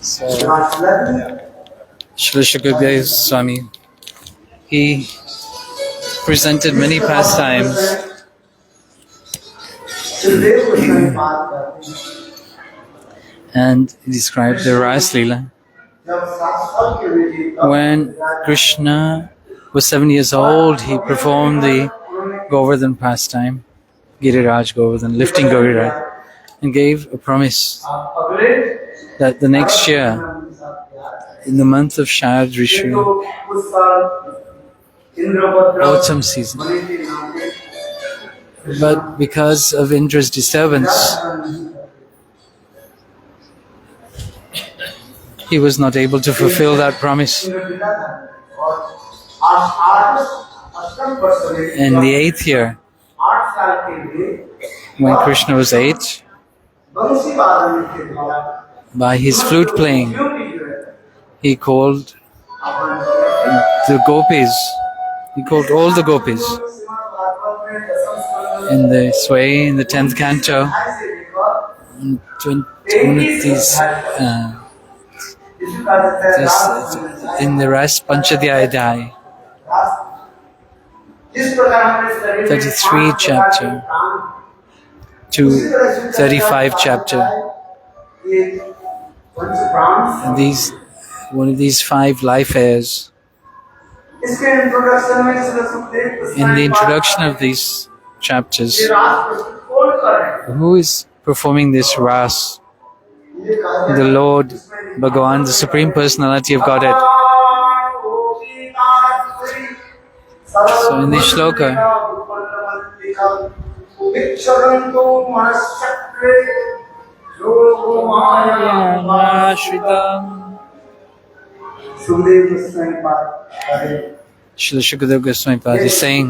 So, Srila Shukadeva Swami, he presented many pastimes and described the Ras Leela. When Krishna was 7 years old, he performed the Govardhan pastime, Giriraj Govardhan, lifting Giriraj, and gave a promise that the next year, in the month of Sharad Rishi, autumn season, but because of Indra's disturbance, he was not able to fulfill that promise. In the 8th year, when Krishna was 8, by his flute playing, he called the gopis, he called all the gopis. In the sway, in the 10th canto, in the rest, Panchadhyaya, 33 chapter to 35 chapter. And one of these 5 life airs. In the introduction of these chapters, who is performing this Ras? The Lord Bhagavan, the Supreme Personality of Godhead. So in this shloka, Srila Shukadeva Goswami Pad is saying,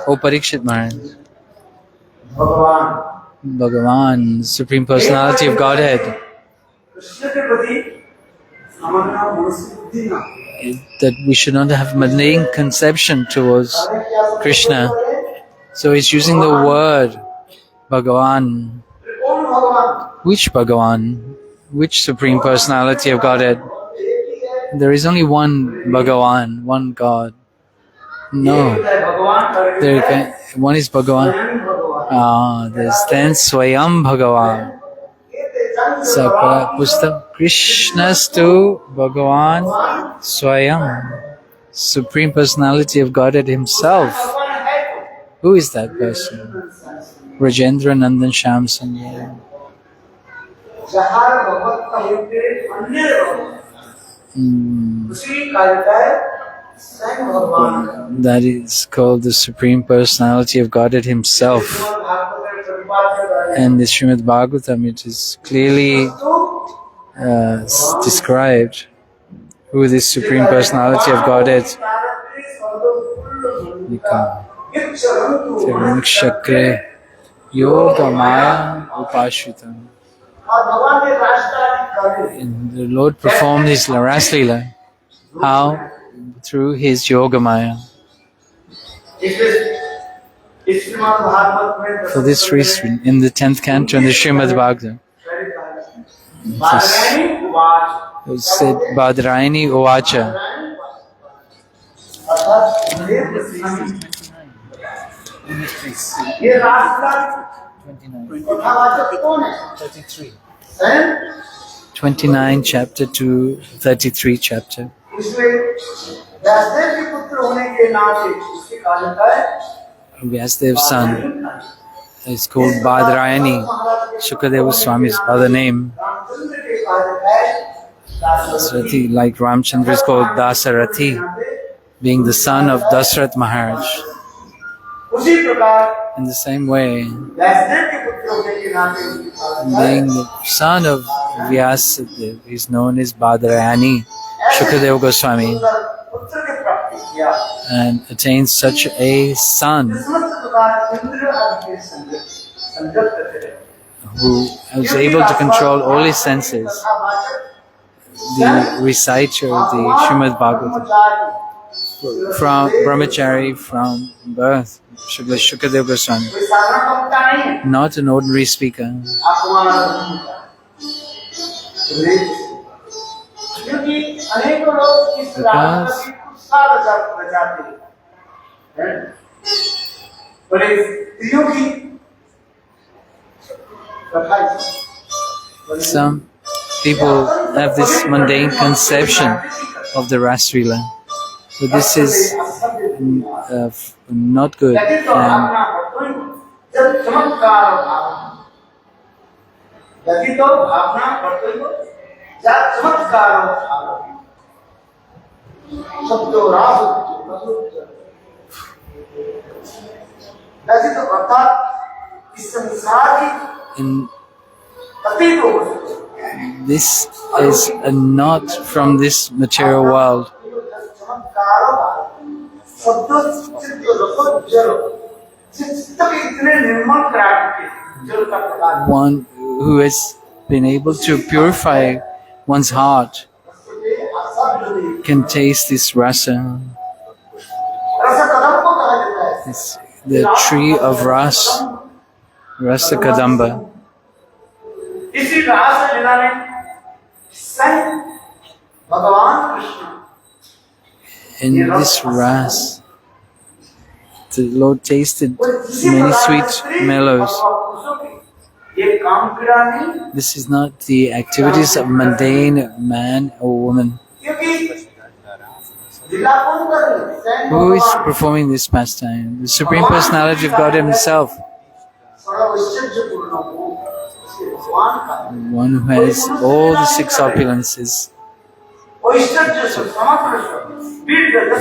O Parikshit Maharaj, Bhagavan, the Supreme Personality of Godhead, that we should not have mundane conception towards Krishna. So he's using the word Bhagavan. Which Bhagavan? Which Supreme Personality of Godhead? There is only one Bhagavan, one God. No. One is Bhagavan. There's then Swayam Bhagavan. Pustam Krishnastu Bhagavan Swayam, Supreme Personality of Godhead Himself. Who is that person? Rajendra Nandan Shyam Sundar. That is called the Supreme Personality of Godhead Himself. And the Srimad Bhagavatam, it is clearly described who this Supreme Personality of Godhead is. Yoga Maya Upashritam. And the Lord performed His Ras Leela. How? Through His Yoga Maya. For this reason, in the 10th canto in the Srimad Bhagavatam, it said, Badrayani Ovacha. Twenty-nine chapter to 33 chapter. Vyasdev's son is called Badrayani, Shukadeva Swami's other name. Dasarathi, like Ramchandra is called Dasarathi, being the son of Dasarath Maharaj. In the same way, being the son of Vyasadeva, he is known as Badrayani, Shukadeva Goswami, and attains such a son who was able to control all his senses. the reciter, the Srimad Bhagavatam, from brahmachari from birth, Shukadev Goswami, not an ordinary speaker. Because some people have this mundane conception of the Rasrila, but this is not good. And this is not from this material world. One who has been able to purify one's heart can taste this rasa. It's the tree of rasa kadamba. In this ras, the Lord tasted many sweet mellows. This is not the activities of mundane man or woman. Who is performing this pastime? The Supreme Personality of God Himself. One who has all the six opulences.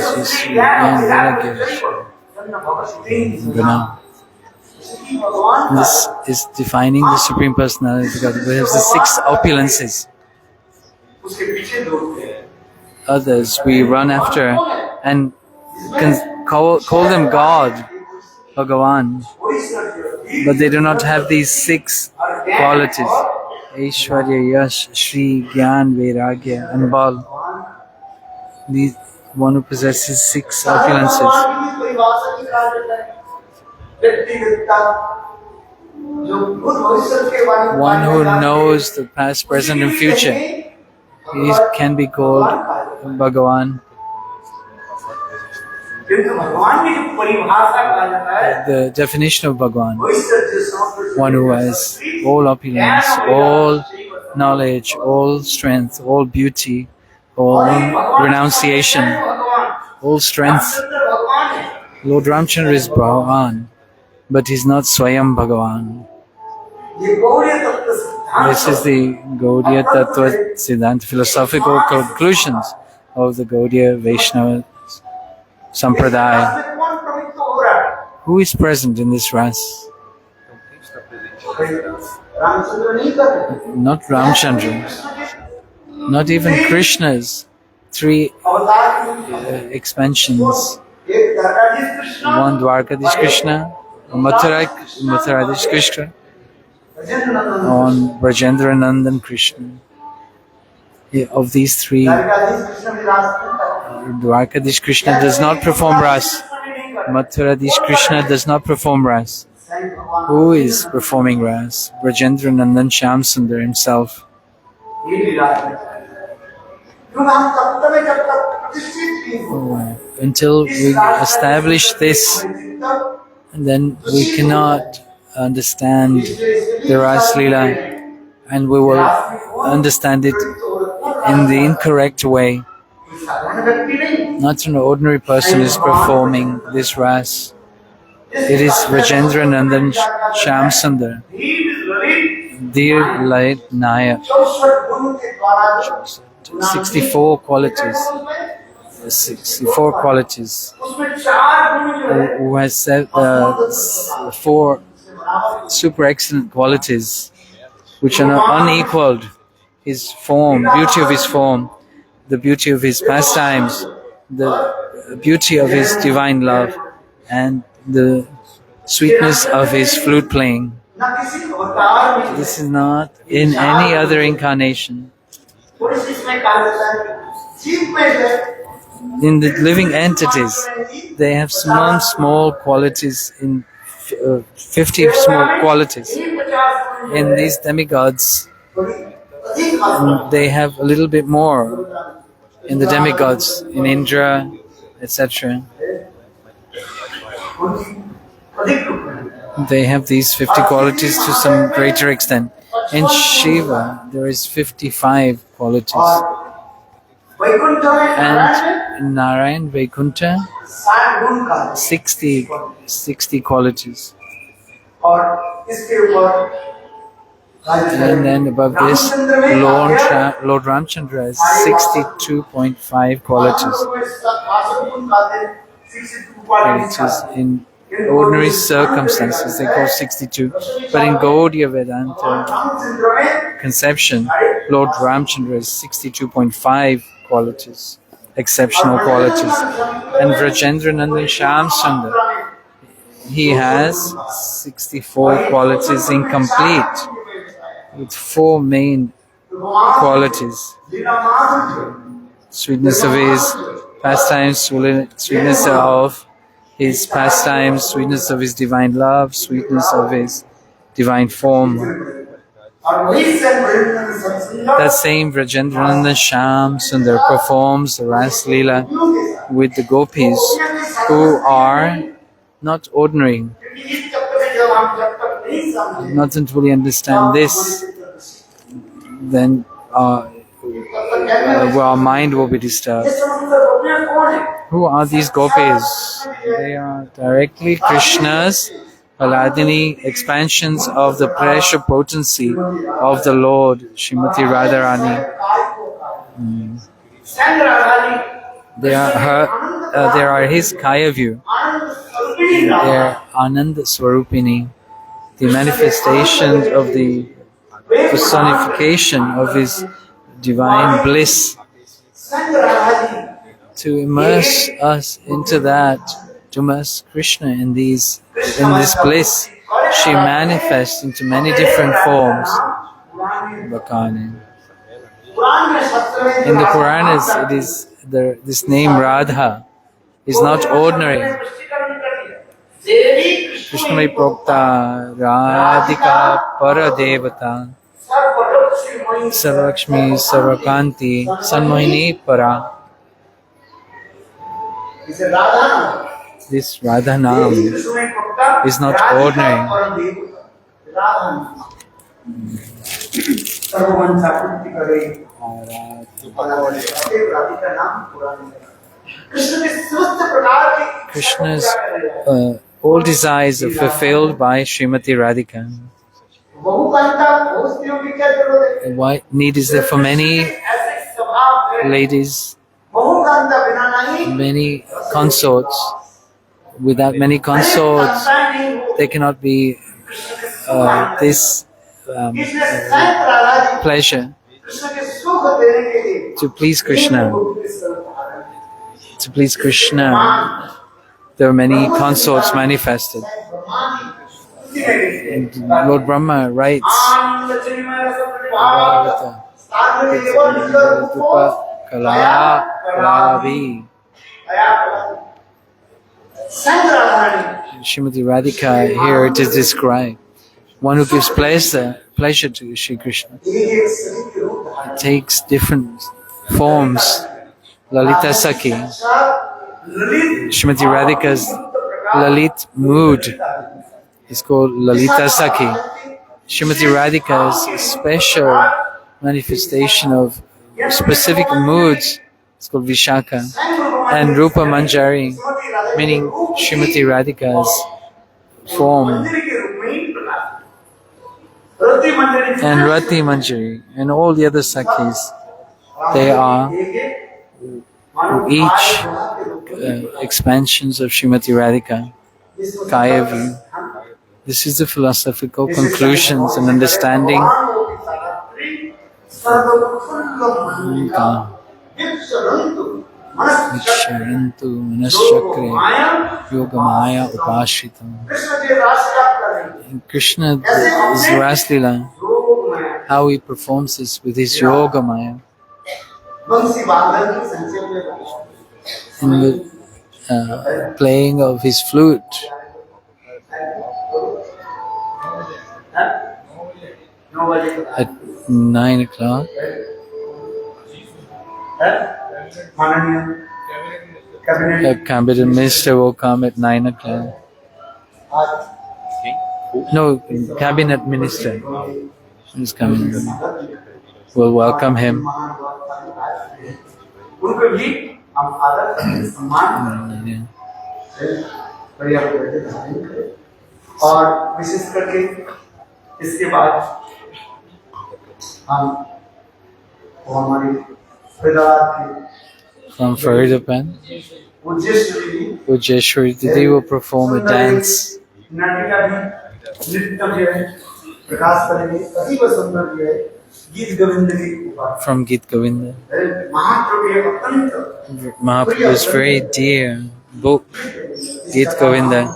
This is This is defining the Supreme Personality of God. We have the six opulences. Others we run after and can call them God, Bhagavan, but they do not have these six qualities: Aishwarya, Yash, Shri, Gyan, Vairagya, and Bal. These one who possesses six opulences. One who knows the past, present, and future. He can be called Bhagavan. The definition of Bhagavan: one who has all opulence, all knowledge, all strength, all beauty, all renunciation, all strength. Lord Ramchandra is Bhagavan, but he's not Swayam Bhagavan. This is the Gaudiya Tattva Siddhanta philosophical conclusions of the Gaudiya Vaishnava Sampradaya. Who is present in this ras? Not Ramchandra, not even Krishna's three expansions. One Dwarkadish Krishna, Mathuradish Krishna, on Brajendra Nandan Krishna. Of these three, Dwarkadish Krishna does not perform ras. Mathuradish Krishna does not perform ras. Who is performing ras? Brajendra Nandan Shyam Sundar himself. Until we establish this, and then we cannot understand the Ras Leela, and we will understand it in the incorrect way. Not an ordinary person is performing this Ras. It is Rajendra Nandan Shyam Sundar, Dear Lalit Nayak. 64 qualities. 64 qualities. Who has four super excellent qualities which are unequaled. His form, beauty of his form, the beauty of his pastimes, the beauty of his divine love, and the sweetness of his flute playing. This is not in any other incarnation. In the living entities, they have small qualities in 50 small qualities. In these demigods, they have a little bit more. In the demigods, in Indra, etc., they have these 50 qualities to some greater extent. In Shiva, there is 55 qualities. And in Narayan, Vaikuntha, 60 qualities. And then above this, Lord Ramchandra has 62.5 qualities. Which is in ordinary circumstances, they call 62. But in Gaudiya Vedanta conception, Lord Ramchandra has 62.5 qualities, exceptional qualities. And Vrajendranandan Shyamsundar, he has 64 qualities incomplete, with 4 main qualities. Sweetness of his pastimes, sweetness of his pastimes, sweetness of his divine love, sweetness of his divine form. That same Vrajendranandan Shyamsundar performs the Ras Leela with the gopis who are not ordinary. Not until we understand this, then our mind will be disturbed. Who are these gopis? They are directly Krishna's Paladini expansions of the pressure potency of the Lord, Srimati Radharani. They are his Kaya view. They are Ananda Swarupini, the manifestation of the personification of his divine bliss. To immerse us into that, to immerse Krishna in this bliss, she manifests into many different forms. Bhakani. In the Puranas, it is this name Radha is not ordinary. Krishna may prokta Radhika Paradevata Sarvakshmi Sarvakanti Sanmohini Para. This Radha Naam is not ordinary. Krishna's all desires are fulfilled by Srimati Radhika. What need is there for many ladies, many consorts? Without many consorts, there cannot be this pleasure to please Krishna. To please Krishna, there are many consorts manifested. And Lord Brahma writes, Srimati Radhika here it is described, one who gives pleasure to Shri Krishna. It takes different forms. Lalita Sakhi, Srimati Radhika's Lalit mood is called Lalita Sakhi. Srimati Radhika is a special manifestation of specific moods. It's called Vishaka. And Rupa Manjari, meaning Srimati Radhika's form. And Rati Manjari and all the other Sakhis, they are each expansions of Srimati Radhika, Kaya view. This is the philosophical conclusions and understanding. Viksharantu manaschakre yogamaya upashritam. Krishna is Ras Leela, how he performs this with his yogamaya. in the playing of his flute. At 9 o'clock, a cabinet minister will come at 9 o'clock. No, cabinet minister is coming. We'll welcome him. From Faridapan, Ujeshwari Didi will perform a dance. From Git Govinda. Mahaprabhu's very dear book, Git Govinda,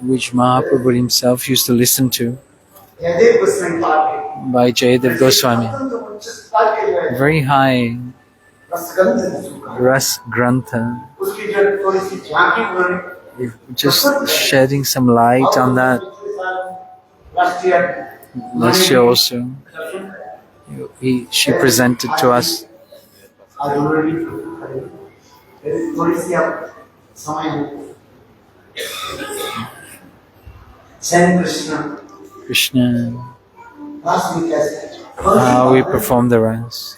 which Mahaprabhu himself used to listen to, by Jayadev Goswami. Very high Ras Grantha. Just shedding some light on that. Last year also, she presented to us. Krishna, how we perform the ras,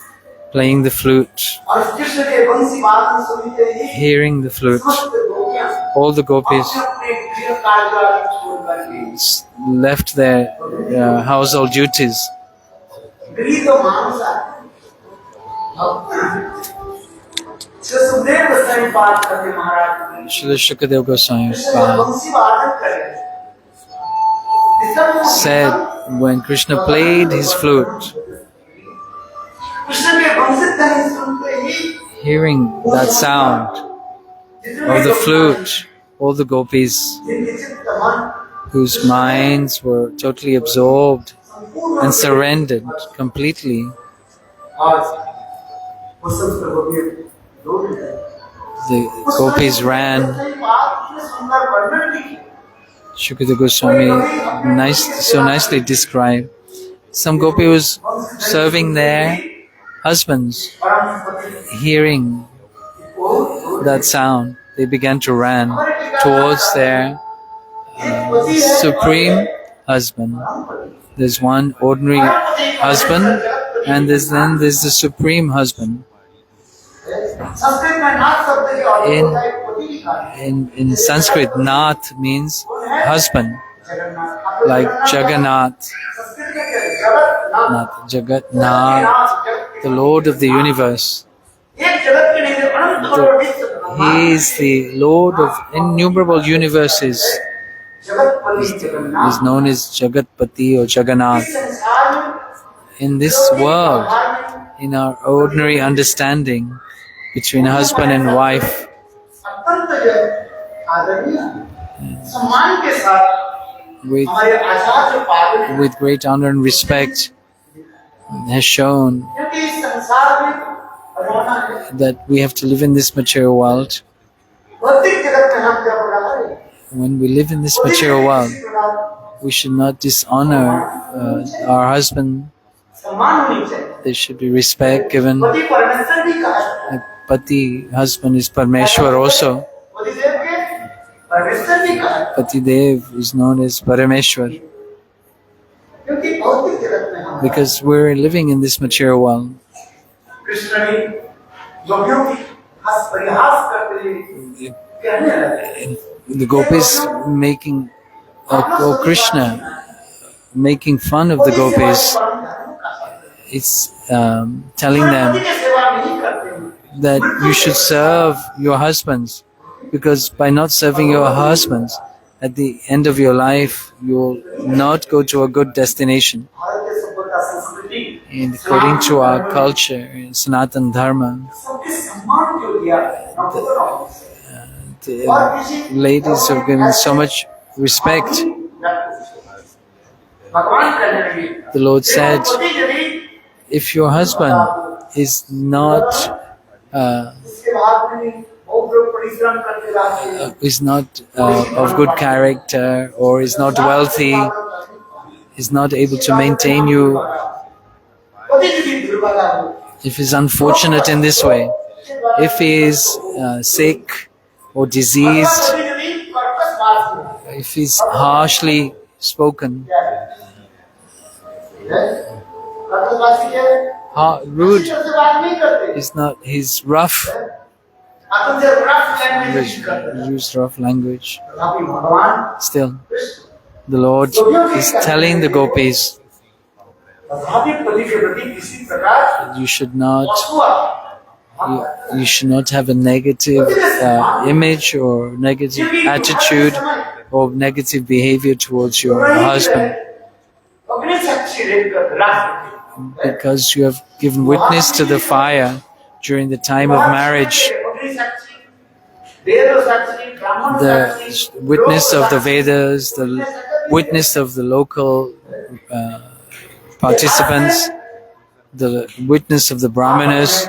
playing the flute, hearing the flute. All the gopis left their household duties. Srila Shukadeva Goswami said when Krishna played his flute, hearing that sound of the flute, all the gopis whose minds were totally absorbed and surrendered completely, the gopis ran. Shukadeva Goswami so nicely described. Some gopi was serving their husbands, hearing that sound, they began to run towards their supreme husband. There's one ordinary husband, and there's the supreme husband. In Sanskrit, Nath means husband, like Jagannath. Jagannath, the Lord of the universe. He is the Lord of innumerable universes. He is known as Jagatpati or Jagannath. In this world, in our ordinary understanding between husband and wife, with great honor and respect, has shown that we have to live in this material world. When we live in this material world, we should not dishonor our husband. There should be respect given. Pati, husband, is Parmeshwar also. Pati Dev is known as Parameshwar. Because we're living in this material world. The gopis making, Krishna making fun of the gopis. It's telling them that you should serve your husbands, because by not serving your husbands, at the end of your life, you will not go to a good destination. And according to our culture, in Sanatan Dharma, the ladies have given so much respect. The Lord said, if your husband is not of good character, or is not wealthy, is not able to maintain you, if he's unfortunate in this way, if he is sick or diseased, if he's harshly spoken, rude, he's rough, use rough language. Still, the Lord is telling the gopis, you should not have a negative image or negative attitude or negative behavior towards your husband, because you have given witness to the fire during the time of marriage, the witness of the Vedas, the witness of the local participants, the witness of the Brahmanas.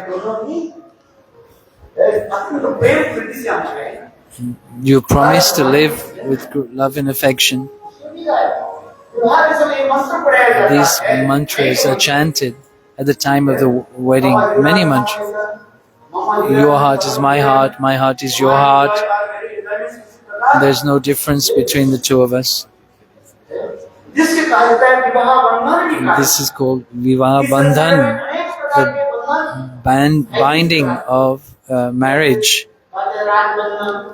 You promise to live with love and affection. These mantras are chanted at the time of the wedding. Many mantras. Your heart is my heart is your heart. There's no difference between the two of us. This is called Vivaha Bandhan, the binding of marriage.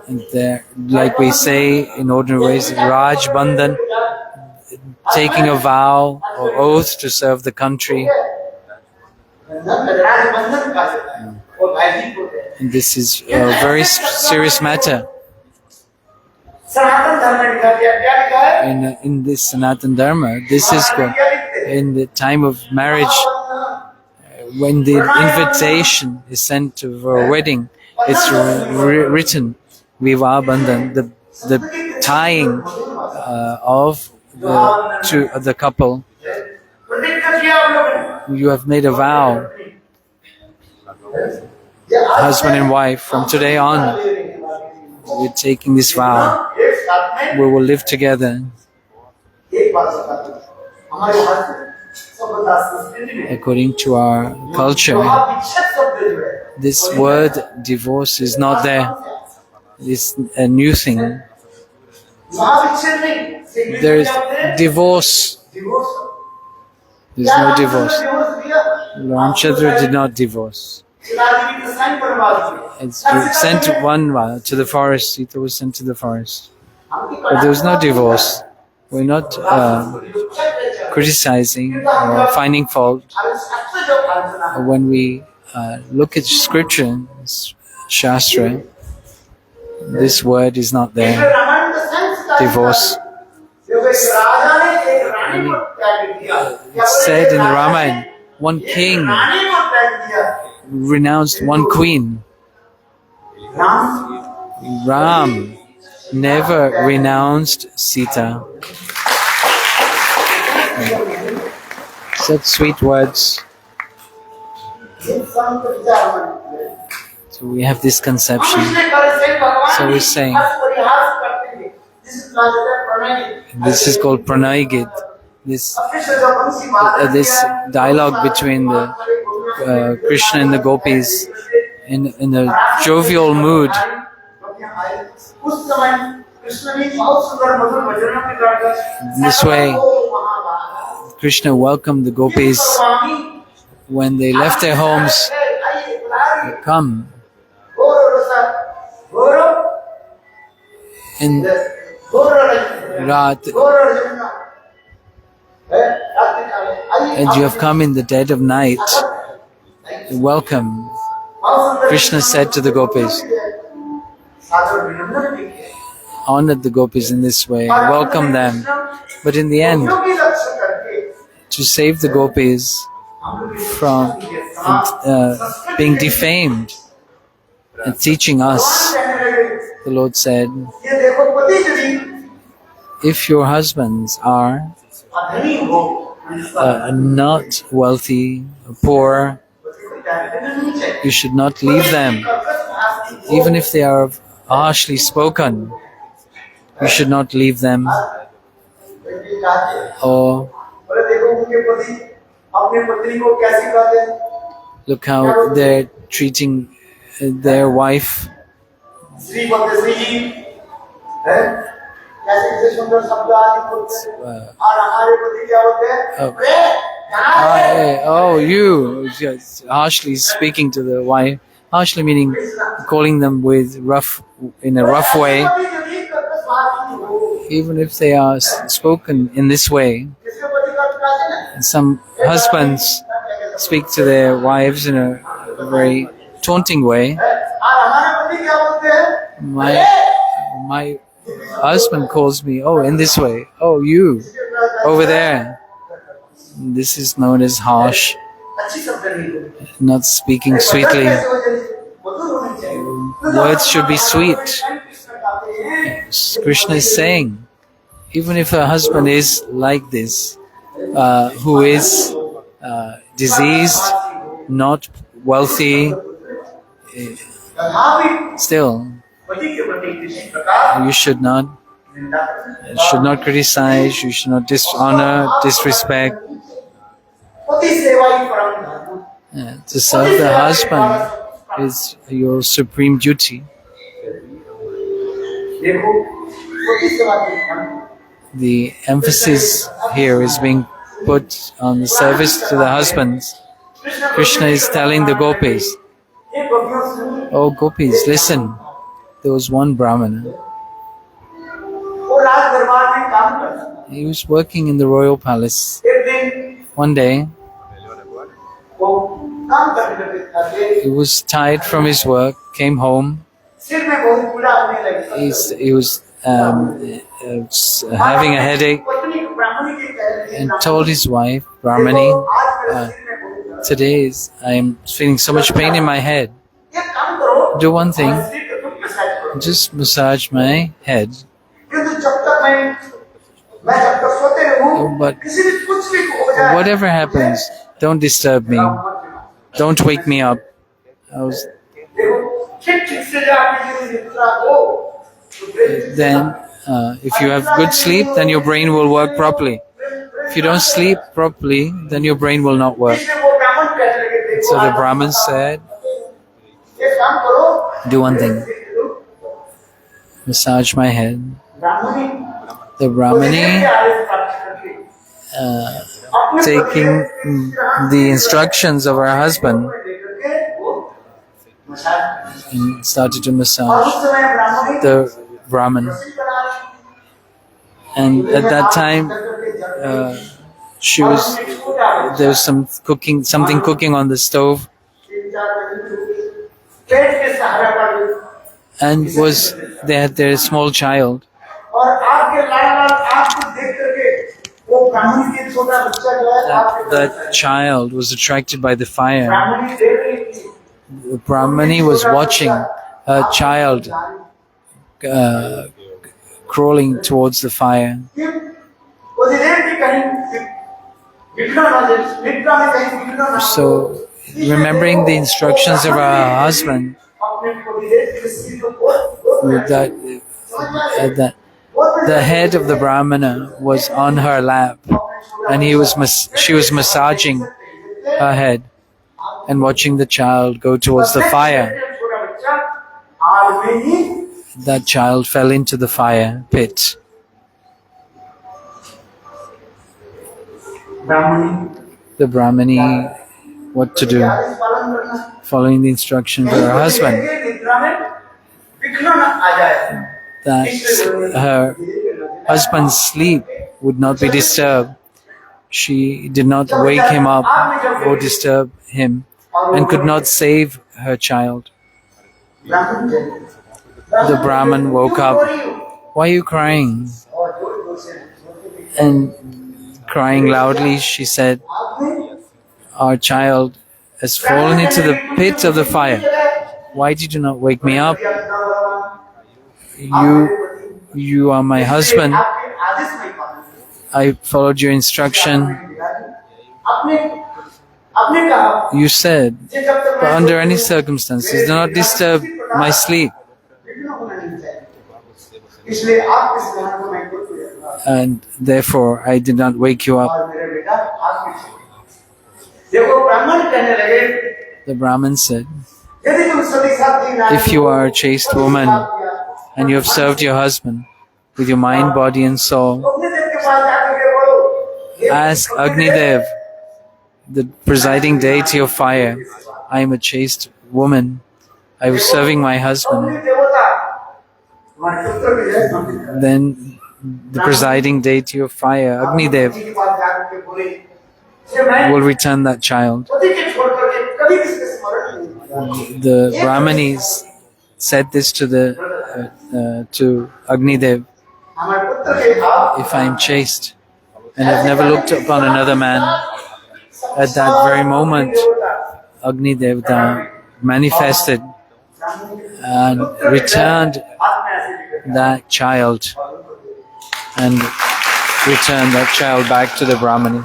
And there, like we say in ordinary ways, Raj Bandhan, taking a vow or oath to serve the country. And this is a very serious matter. In this Sanatana Dharma, this is in the time of marriage, when the invitation is sent for a wedding, it's written Vivaha Bandhan, the tying of the couple. You have made a vow, husband and wife, from today on, we're taking this vow. We will live together. According to our culture, this word divorce is not there. It's a new thing. There is divorce. There's no divorce. Ramchandra did not divorce. It's sent one to the forest. Sita was sent to the forest. But there was no divorce. We're not criticizing or finding fault. When we look at scripture, Shastra, this word is not there. Divorce. It's said in the Ramayana, one king renounced one queen. Ram never renounced Sita. Such sweet words. So we have this conception. So we're saying, this is called Pranay Git. This dialogue between the Krishna and the gopis in a jovial mood. This way, Krishna welcomed the gopis when they left their homes. They come in Raat, and you have come in the dead of night. Welcome. Krishna said to the gopis, honored the gopis in this way, welcome them. But in the end, to save the gopis from being defamed and teaching us, the Lord said, if your husbands are not wealthy poor, you should not leave them. Even if they are harshly spoken, you should not leave them. Or look how they're treating their wife. You just harshly speaking to the wife, harshly meaning calling them in a rough way. Even if they are spoken in this way, some husbands speak to their wives in a very taunting way. My husband calls me, in this way, you, over there. This is known as harsh, not speaking sweetly. Words should be sweet. Krishna is saying, even if a husband is like this, who is diseased, not wealthy, still, you should not criticize, you should not dishonor, disrespect. To serve the husband is your supreme duty. The emphasis here is being put on the service to the husbands. Krishna is telling the gopis, "Oh gopis, listen. There was one Brahmana. He was working in the royal palace. One day, he was tired from his work, came home. He was having a headache and told his wife, Brahmani, today I am feeling so much pain in my head. Do one thing, just massage my head. But whatever happens, don't disturb me. Don't wake me up." Then, if you have good sleep, then your brain will work properly. If you don't sleep properly, then your brain will not work. So the Brahmin said, "Do one thing. Massage my head." The Brahmani, taking the instructions of her husband, and started to massage the Brahmin. And at that time, there was something cooking on the stove, and they had their small child. That child was attracted by the fire. The Brahmani was watching her child crawling towards the fire. So, remembering the instructions of her husband, the head of the Brahmana was on her lap, and she was massaging her head and watching the child go towards the fire. That child fell into the fire pit. The Brahmani, what to do? Following the instructions of her husband, that her husband's sleep would not be disturbed. She did not wake him up or disturb him, and could not save her child. The Brahmin woke up. "Why are you crying?" And crying loudly, she said, "Our child has fallen into the pit of the fire. Why did you not wake me up? You are my husband. I followed your instruction. You said, but under any circumstances, do not disturb my sleep. And therefore, I did not wake you up. The Brahmin said, if you are a chaste woman and you have served your husband with your mind, body and soul, ask Agnidev, the presiding deity of fire. I am a chaste woman. I was serving my husband. Then the presiding deity of fire, Agnidev, will return that child. The Brahmanis said this to Agnidev, if I am chaste and have never looked upon another man, at that very moment Agni Devata manifested and returned that child back to the Brahmani.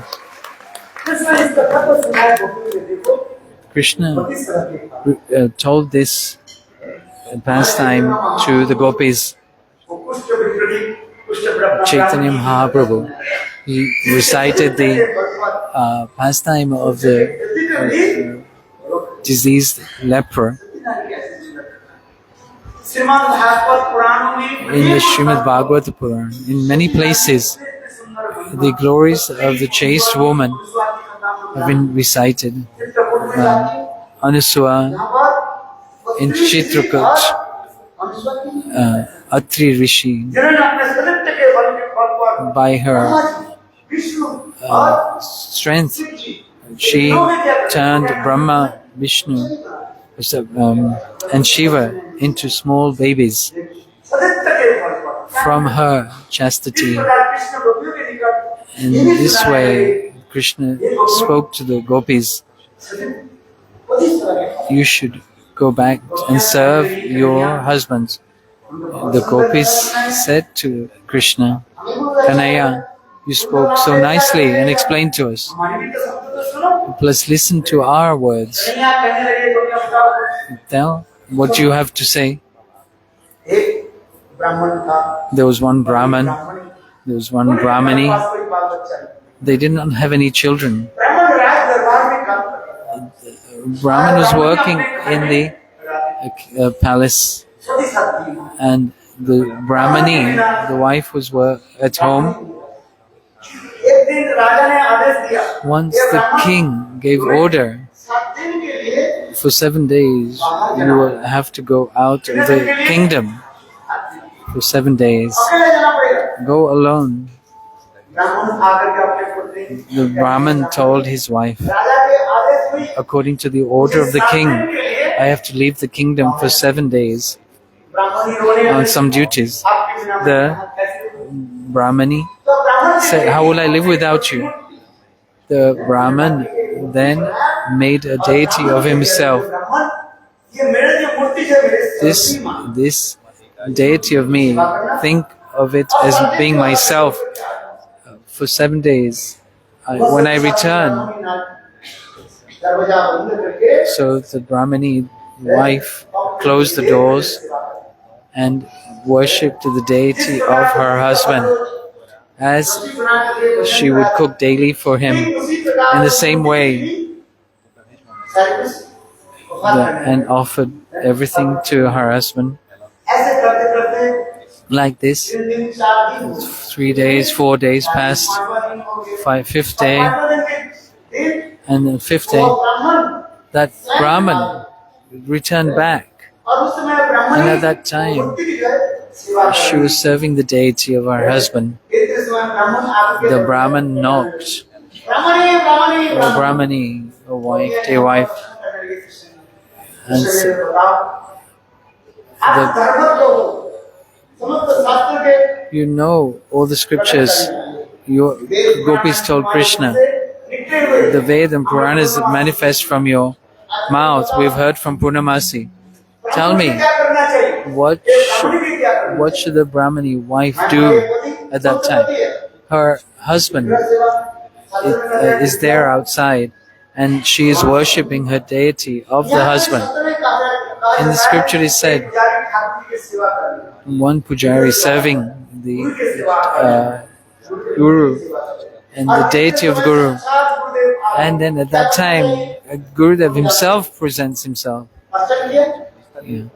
Krishna told this pastime to the gopis. Chaitanya Mahaprabhu, he recited the pastime of the diseased leper in the Srimad Bhagavata-saptaha. In many places, the glories of the chaste woman have been recited. Anusua, in Chitrakoot, Atri Rishi, by her strength, she turned Brahma, Vishnu, and Shiva into small babies. From her chastity, in this way, Krishna spoke to the gopis, you should go back and serve your husbands. The gopis said to Krishna, Kanaya, you spoke so nicely and explained to us. Please listen to our words. Tell what you have to say. There was one Brahman, there was one Brahmani. They did not have any children. Brahman was working in the palace, and the Brahmani, the wife, was at home. Once the king gave order, for 7 days you will have to go out of the kingdom. For 7 days, go alone. The Brahman told his wife, according to the order of the king, I have to leave the kingdom for 7 days on some duties. The Brahmani said, how will I live without you? The Brahman then made a deity of himself. This deity of me, think of it as being myself for 7 days. When I return, so the Brahmani wife closed the doors and worshipped the deity of her husband, as she would cook daily for him. In the same way, and offered everything to her husband. Like this, 3 days, 4 days passed, fifth day, and the fifth day, that Brahman returned back. And at that time, she was serving the deity of her husband. The Brahman knocked. Oh Brahmani, oh wife, dear wife. And you know all the scriptures. Your gopis told Krishna, the Veda and Puranas that manifest from your mouth, we've heard from Purnamasi. Tell me, what should the Brahmani wife do at that time? Her husband is there outside, and she is worshipping her deity of the husband. In the scripture is said, one pujari serving the Guru and the deity of Guru. And then at that time, Gurudev himself presents himself. Yeah.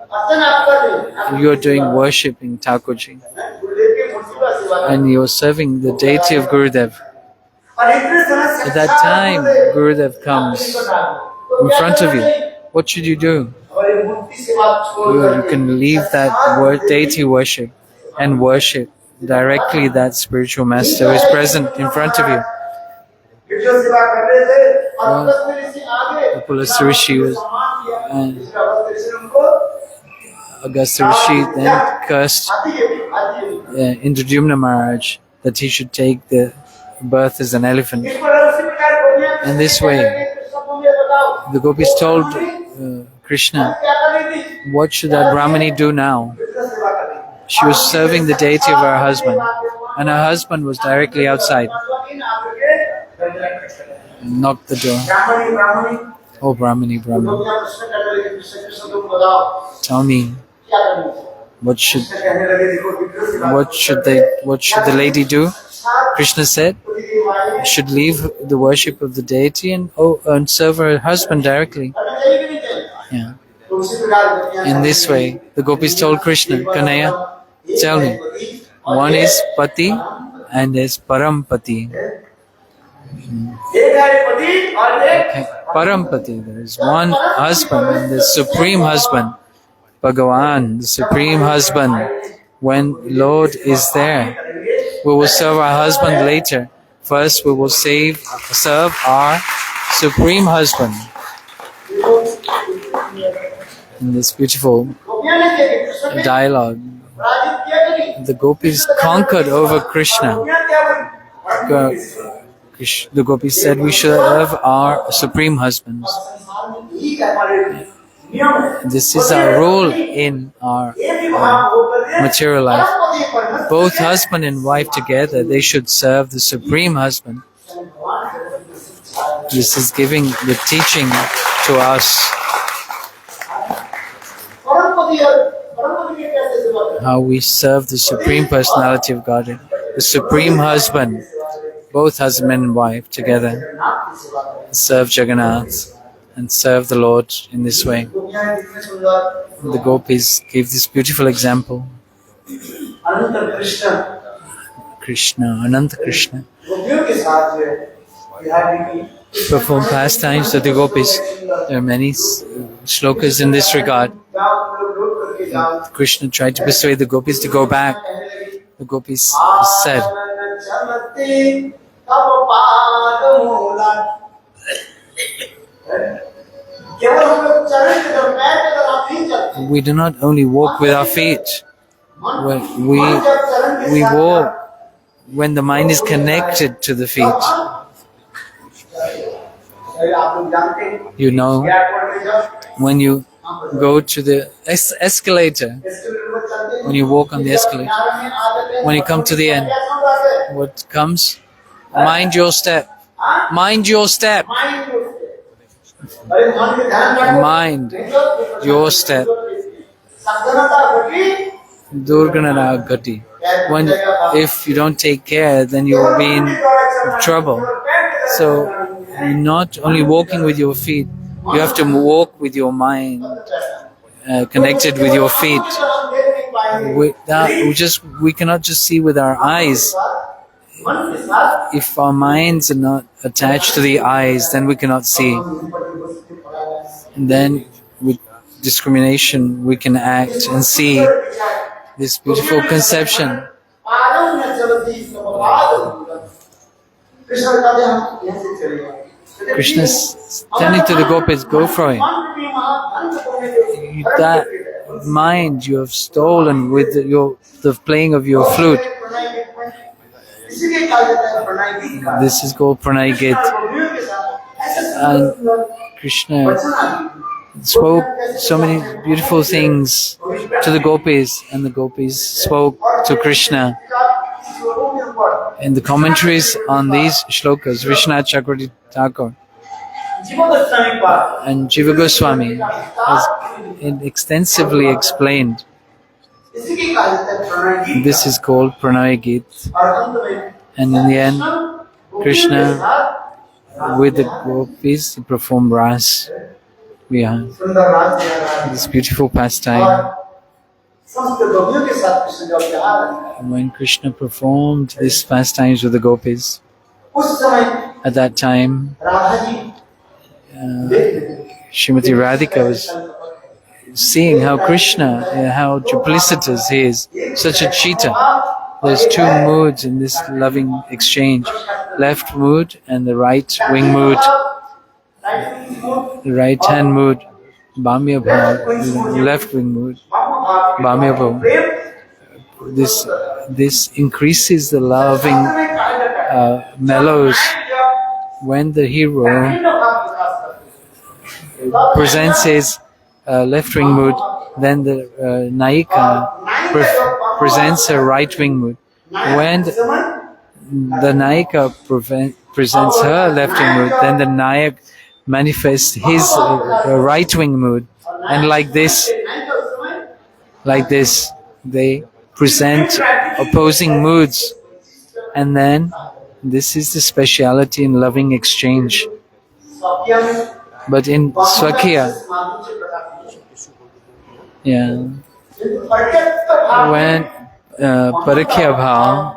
You are doing worshipping Thakurji. And you are serving the deity of Gurudev. At that time, Gurudev comes in front of you. What should you do? You can leave that deity worship and worship directly that spiritual master who is present in front of you. The Pulastya Rishi was, Agastya Rishi then cursed Indradyumna Maharaj that he should take the birth as an elephant. And this way, the gopis told Krishna, what should that Brahmani do now? She was serving the deity of her husband, and her husband was directly outside. Knocked the door. Oh, Brahmani. Tell me, what should the lady do? Krishna said, should leave the worship of the deity and serve her husband directly. Yeah. In this way, the gopis told Krishna, Kanhaiya, tell me, one is Pati and is Parampati. Okay. Parampati, there is one husband and the supreme husband, Bhagavan, the supreme husband. When Lord is there, we will serve our husband later. First, we will serve our supreme husband. In this beautiful dialogue, the gopis conquered over Krishna. The gopis said, we should serve our supreme husbands. This is our role in our material life. Both husband and wife together, they should serve the supreme husband. This is giving the teaching to us. How we serve the Supreme Personality of Godhead, the Supreme Husband, both husband and wife together, serve Jagannath and serve the Lord in this way. The gopis gave this beautiful example. Ananta Krishna, perform pastimes of the gopis. There are many shlokas in this regard. Krishna tried to persuade the gopis to go back. The gopis said, we do not only walk with our feet, we walk when the mind is connected to the feet. You know, when you go to the escalator, when you walk on the escalator, when you come to the end, what comes? Mind your step. Mind your step. Mind your step. Durganara gati. If you don't take care, then you'll be in trouble. So, you're not only walking with your feet, you have to walk with your mind, connected with your feet. We cannot just see with our eyes. If our minds are not attached to the eyes, then we cannot see. And then with discrimination, we can act and see this beautiful conception. Krishna is telling to the gopis, go for it. That mind you have stolen with the playing of your flute. This is called Pranay Git. And Krishna spoke so many beautiful things to the gopis, and the gopis spoke to Krishna. In the commentaries on these shlokas, Vishwanath Chakravarti Thakur, And Jiva Goswami has extensively explained. This is called Pranay Geet. And in the end, Krishna, with the gopis, he performed Ras. We are this beautiful pastime. When Krishna performed these pastimes with the gopis, at that time, Srimati Radhika was seeing how Krishna, how duplicitous he is, such a cheater. There's two moods in this loving exchange, left mood and the right wing mood. The right hand mood, Bhamya Bhav, the left wing mood, Bhamya Bhav. This increases the loving mellows when the hero presents his left wing mood, then the Naika presents her right wing mood. When the Naika presents her left wing mood, then the Nayak manifests his right wing mood. And like this, they present opposing moods. And then this is the speciality in loving exchange. But in Swakya, when Parakya Bhav,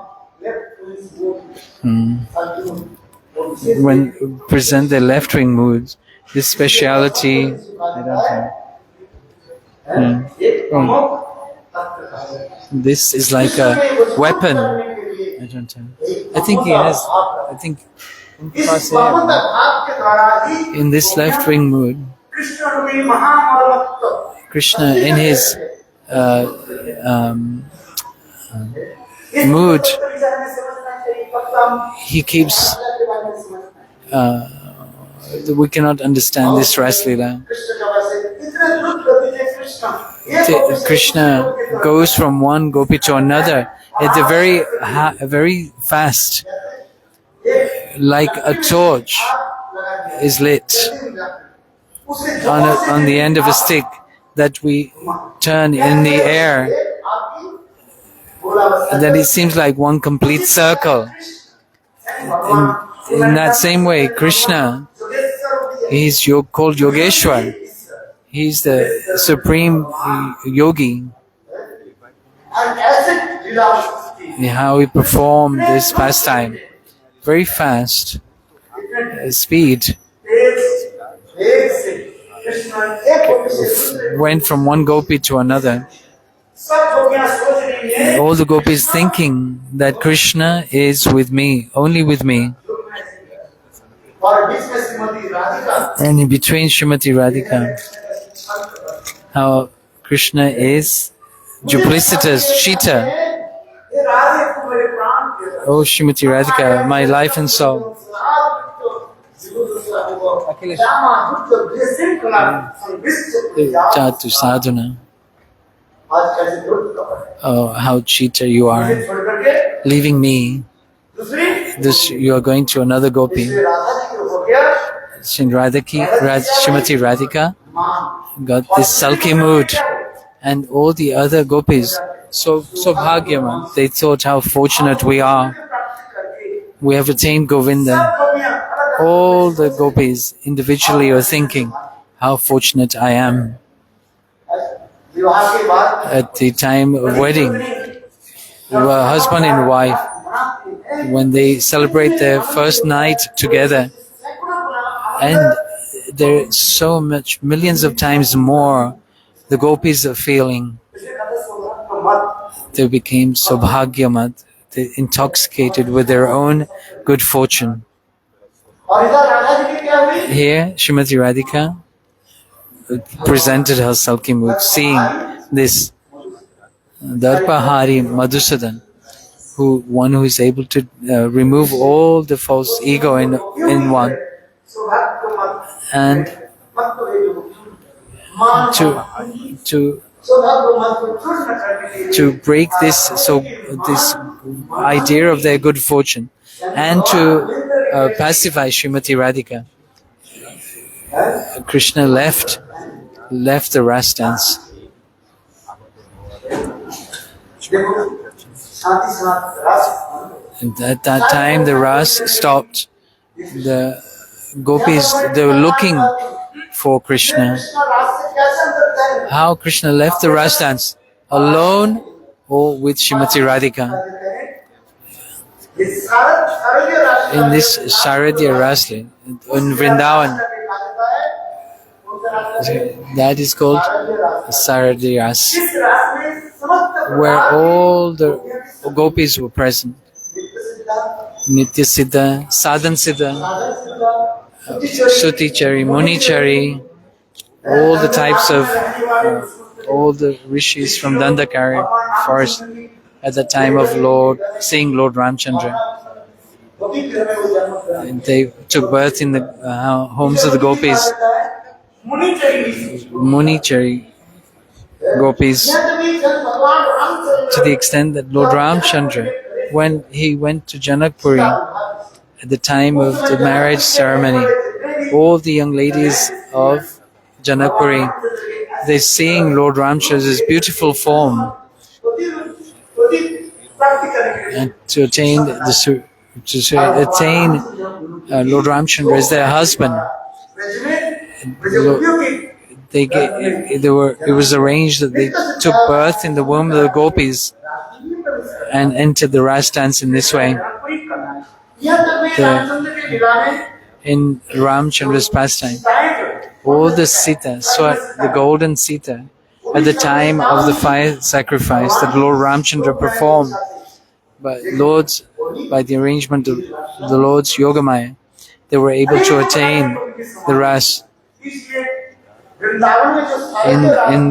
when present the left wing moods, this speciality, this is like a weapon. I don't know. I think he has. I think in this left wing mood, Krishna in his mood, he keeps. We cannot understand this Raslila. Krishna goes from one gopi to another at the very fast, like a torch is lit on the end of a stick that we turn in the air, and then it seems like one complete circle. In that same way, Krishna, he's called Yogeshwar. He's the supreme yogi. How he performed this pastime, very fast speed, went from one gopi to another. All the gopis thinking that Krishna is with me, only with me. And in between Srimati Radhika, how Krishna is duplicitous, cheater. Oh Srimati Radhika, my life and soul. Chatu sadhana. Oh, how cheater you are, leaving me. You are going to another gopi. Srimati Radhika got this sulky mood, and all the other gopis, so bhagyavan, they thought how fortunate we are. We have attained Govinda. All the gopis individually are thinking how fortunate I am. At the time of wedding, they were husband and wife. When they celebrate their first night together, and there's so much, millions of times more, the gopis are feeling. They became sobhagyamat, they intoxicated with their own good fortune. Here, Srimati Radhika presented her sulky mood, seeing this Darpahari Madhusudan, one who is able to remove all the false ego in one, and to break this idea of their good fortune, and to pacify Srimati Radhika. Krishna left the ras dance. And at that time the ras stopped. The gopis, they were looking for Krishna. How Krishna left the ras dance? Alone or with Srimati Radhika? In this Sharadya Rasli, in Vrindavan, that is called Sharadya Ras, where all the gopis were present. Nitya Siddha, Sadhan Siddha, Sutichari, Munichari, all the types of, all the rishis from Dandakari forest at the time of seeing Lord Ramchandra. And they took birth in the homes of the gopis, Munichari gopis, to the extent that Lord Ramchandra, when he went to Janakpuri at the time of the marriage ceremony, all the young ladies of Janakpuri, they're seeing Lord Ramchandra's beautiful form, and to attain Lord Ramchandra as their husband. It was arranged that they took birth in the womb of the gopis and entered the ras dance in this way. In Ramchandra's pastime, all the Sita, the golden Sita, at the time of the fire sacrifice that Lord Ramchandra performed, by the arrangement of the Lord's Yogamaya, they were able to attain the ras. In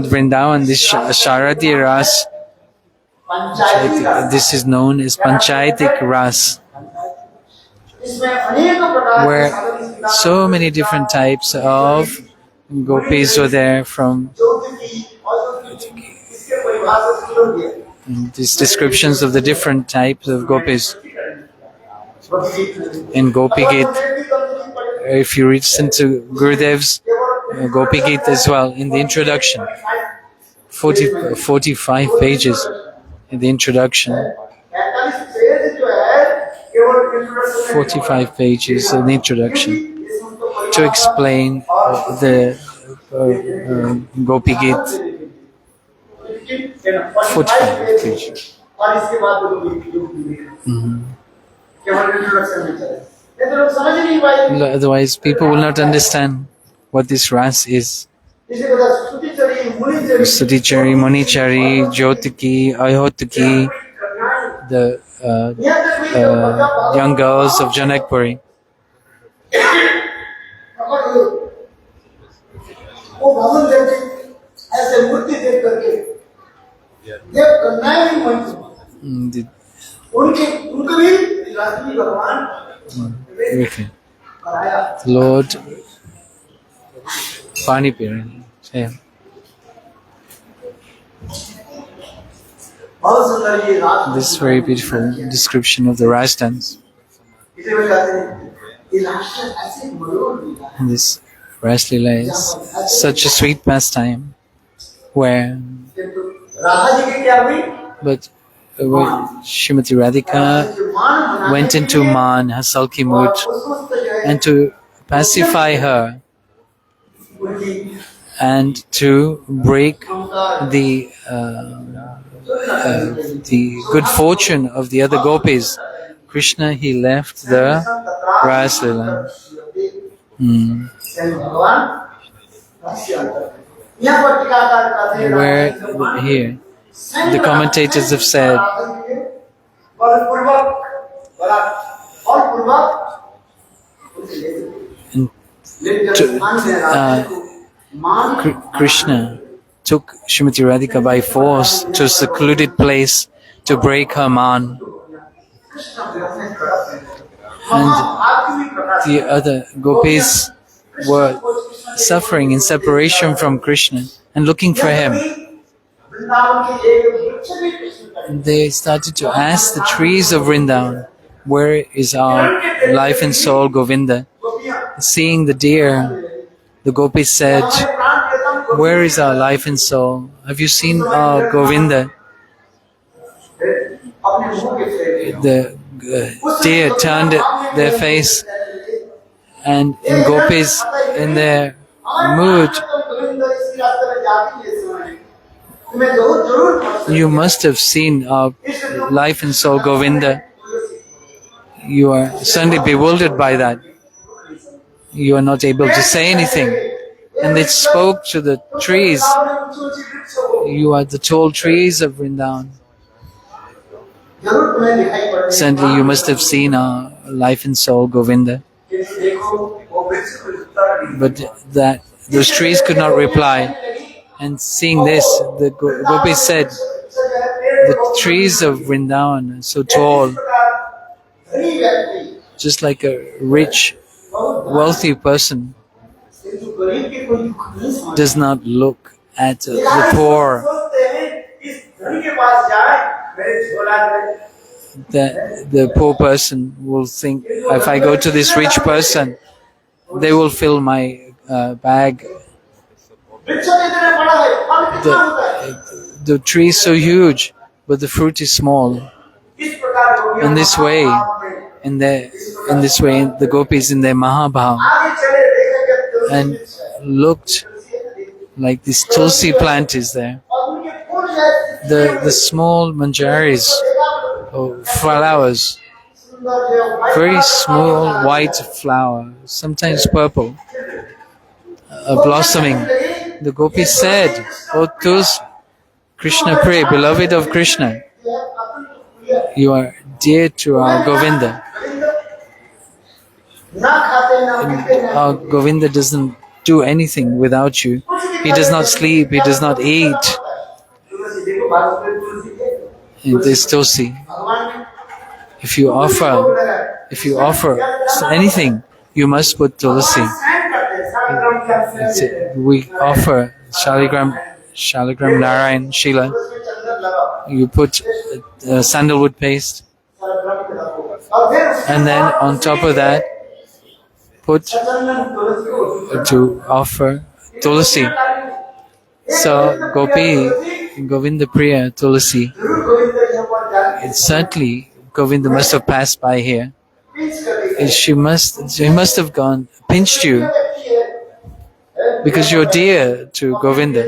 Vrindavan, this Sharadya Ras, this is known as Panchayatik Ras, where so many different types of gopis were there from. And these descriptions of the different types of gopis in Gopi Git. If you listen to Gurudev's Gopi Git as well, in the introduction, 45 pages in the introduction, 45 pages in the introduction to explain the Gopi Git. 45 pages. Otherwise, people will not understand what this ras is. Sutichari, Munichari, Jyotiki, Ayotiki, the young girls of Janakpuri. Lord Pani Piran. This very beautiful description of the ras dance. And this Ras Leela is such a sweet pastime, where Srimati Radhika went into Man, her sulky mood, and to pacify her and to break the good fortune of the other gopis, Krishna, he left the Ras Leela. Where here the commentators have said Krishna took Srimati Radhika by force to a secluded place to break her man. And the other gopis were suffering in separation from Krishna and looking for him. And they started to ask the trees of Vrindavan, where is our life and soul Govinda? Seeing the deer The gopis said, "Where is our life and soul? Have you seen Govinda?" The deer turned their face, and in gopis, in their mood, "You must have seen our life and soul Govinda. You are suddenly bewildered by that. You are not able to say anything." And they spoke to the trees. "You are the tall trees of Vrindavan. Certainly you must have seen our life and soul Govinda." But that those trees could not reply. And seeing this, the gopis said, "The trees of Vrindavan are so tall, just like a rich, wealthy person does not look at the poor. The poor person will think, if I go to this rich person, they will fill my bag. The tree is so huge, but the fruit is small." In this way, the gopis in their Mahabhav and looked like this tulsi plant is there. The small manjaris, flowers, very small white flower, sometimes purple, blossoming. The gopis said, "O Tulsi, Krishna Priya, beloved of Krishna, you are dear to our Govinda. Our Govinda doesn't do anything without you. He does not sleep, he does not eat." And this Tulsi, if you offer anything, you must put Tulsi. We offer Shaligram Narayan Shila. You put sandalwood paste, and then on top of that, put to offer Tulsi. So Govinda Priya Tulsi. Certainly Govinda must have passed by here. He must have pinched you, because you're dear to Govinda.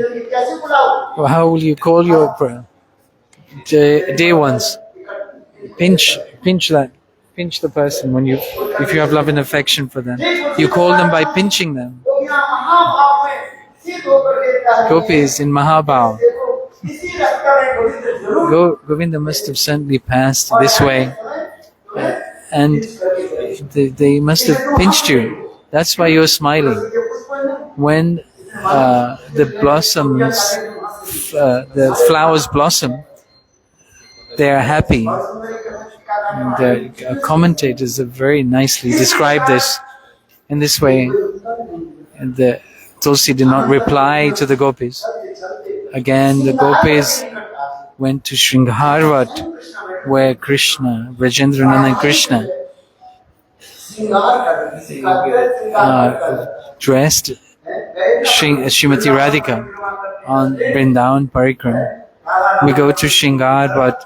How will you call your dear ones? Pinch the person if you have love and affection for them. You call them by pinching them. Gopis in Mahabhav. Govinda must have certainly passed this way, and they must have pinched you. That's why you're smiling. When the flowers blossom, they are happy. And the commentators have very nicely described this in this way. And the Tulsi did not reply to the gopis. Again, the gopis went to Shringarvat, where Krishna, Brajendranandan Krishna, dressed Srimati Radhika on Vrindavan Parikram. We go to Shringarvat,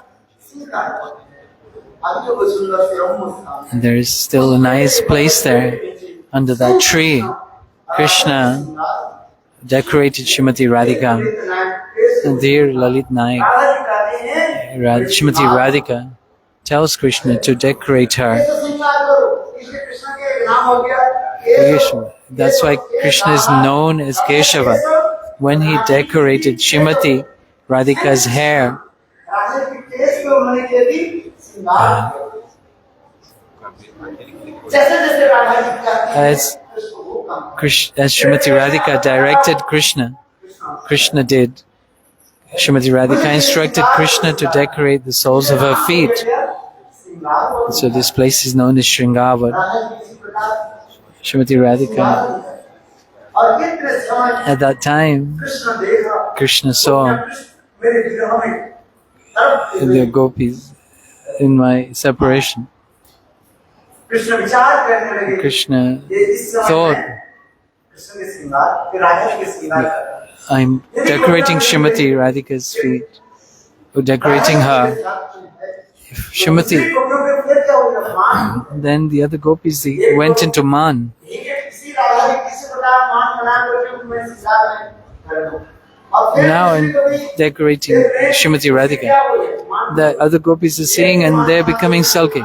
and there is still a nice place there under that tree. Krishna decorated Srimati Radhika, and dear Lalit Naik, Srimati Radhika tells Krishna to decorate her. That's why Krishna is known as Keshava. When he decorated Srimati Radhika's hair, as Srimati Radhika directed Krishna did. Srimati Radhika instructed Krishna to decorate the soles of her feet. So this place is known as Shringarvat. Srimati Radhika. At that time, Krishna saw the gopis in my separation. Krishna thought I'm decorating Srimati Radhika's feet, or decorating her. If Srimati, then the other gopis, they went into man. Now I'm decorating Srimati Radhika. The other gopis are seeing and they're becoming sulky.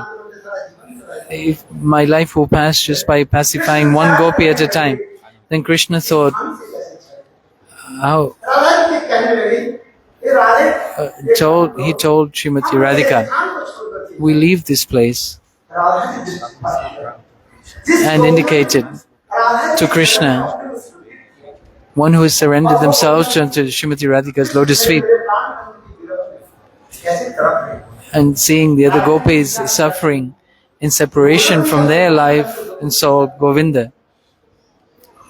If my life will pass just by pacifying one gopi at a time, then Krishna thought, how? He told Srimati Radhika, we leave this place, and indicated to Krishna, one who has surrendered themselves to Srimati Radhika's lotus feet, and seeing the other gopis suffering in separation from their life, and saw Govinda.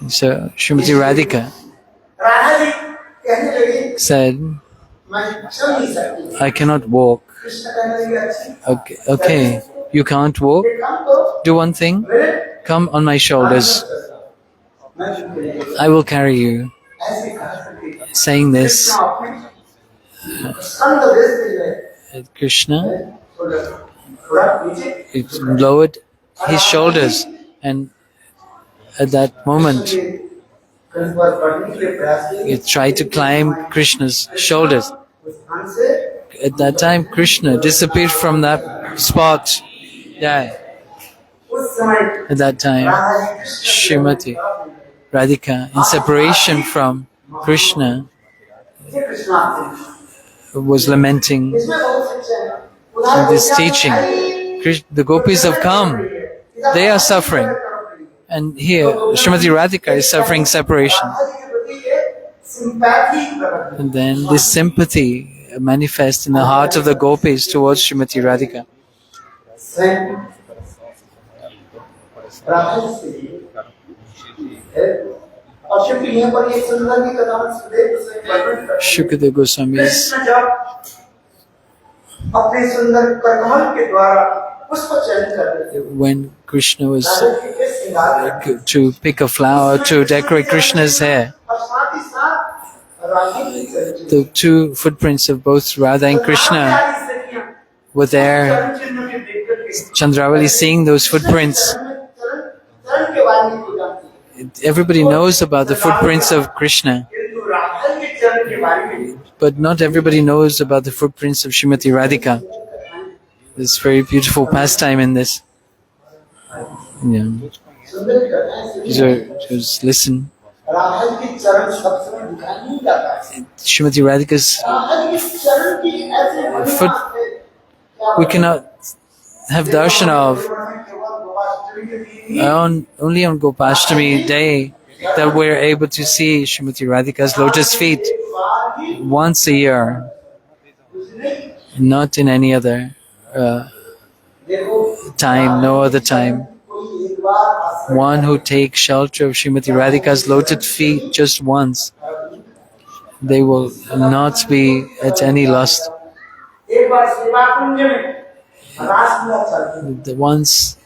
So Srimati Radhika said, I cannot walk. Okay, you can't walk? Do one thing, come on my shoulders. I will carry you. Saying this, Krishna lowered his shoulders, and at that moment he tried to climb Krishna's shoulders. At that time Krishna disappeared from that spot. Yeah. At that time Srimati Radhika, in separation from Krishna, was lamenting this teaching. The gopis have come, they are suffering, and here Srimati Radhika is suffering separation. And then this sympathy manifests in the heart of the gopis towards Srimati Radhika. Shukadeva Goswami is when Krishna was to pick a flower to decorate Krishna's hair, the two footprints of both Radha and Krishna were there. Chandravali seeing those footprints. Everybody knows about the footprints of Krishna, but not everybody knows about the footprints of Srimati Radhika. There's very beautiful pastime in this. Yeah. Just listen. Srimati Radhika's foot, we cannot have darshan of. Only on Gopashtami day that we're able to see Srimati Radhika's lotus feet once a year, not in any other time, no other time. One who takes shelter of Srimati Radhika's lotus feet just once, they will not be at any lust. The ones